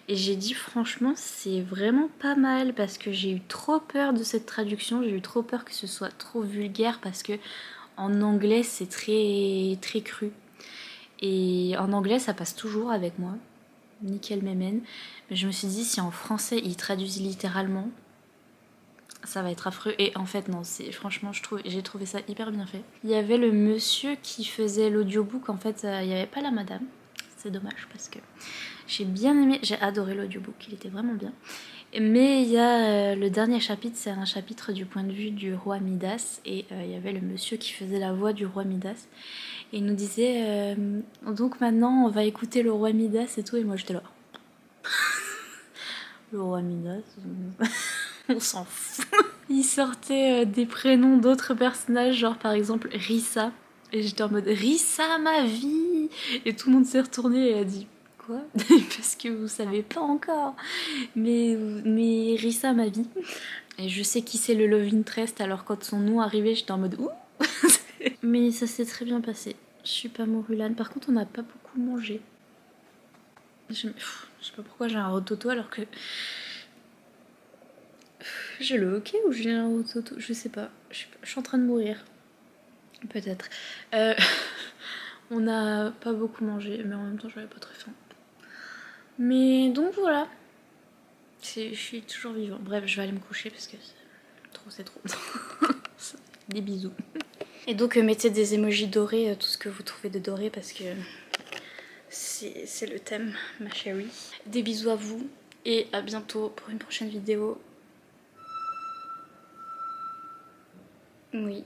Et j'ai dit franchement c'est vraiment pas mal parce que j'ai eu trop peur de cette traduction, j'ai eu trop peur que ce soit trop vulgaire parce que en anglais c'est très cru. Et en anglais ça passe toujours avec moi, nickel mémène. Mais je me suis dit si en français ils traduisent littéralement, ça va être affreux. Et en fait non, franchement j'ai trouvé ça hyper bien fait. Il y avait le monsieur qui faisait l'audiobook, en fait il n'y avait pas la madame. C'est dommage parce que j'ai bien aimé, j'ai adoré l'audiobook, il était vraiment bien. Mais il y a le dernier chapitre, c'est un chapitre du point de vue du roi Midas. Et il y avait le monsieur qui faisait la voix du roi Midas. Et il nous disait, donc maintenant on va écouter le roi Midas et tout. Et moi j'étais là. Le roi Midas, on s'en fout. Il sortait des prénoms d'autres personnages, genre par exemple Rissa. Et j'étais en mode Rissa ma vie. Et tout le monde s'est retourné et a dit quoi? Parce que vous savez pas encore. Mais Rissa ma vie. Et je sais qui c'est le Love Interest, alors quand son nom arrivait j'étais en mode ouh. Mais ça s'est très bien passé. Je suis pas Morulane. Par contre on n'a pas beaucoup mangé. Je sais pas pourquoi j'ai un rototo alors que... J'ai le hockey ou j'ai un rototo? Je sais pas. Je suis en train de mourir. Peut-être. On n'a pas beaucoup mangé, mais en même temps j'avais pas très faim. Mais donc voilà. Je suis toujours vivant. Bref, je vais aller me coucher parce que c'est trop. Des bisous. Et donc mettez des emojis dorés, tout ce que vous trouvez de doré parce que c'est le thème, ma chérie. Des bisous à vous et à bientôt pour une prochaine vidéo. Oui.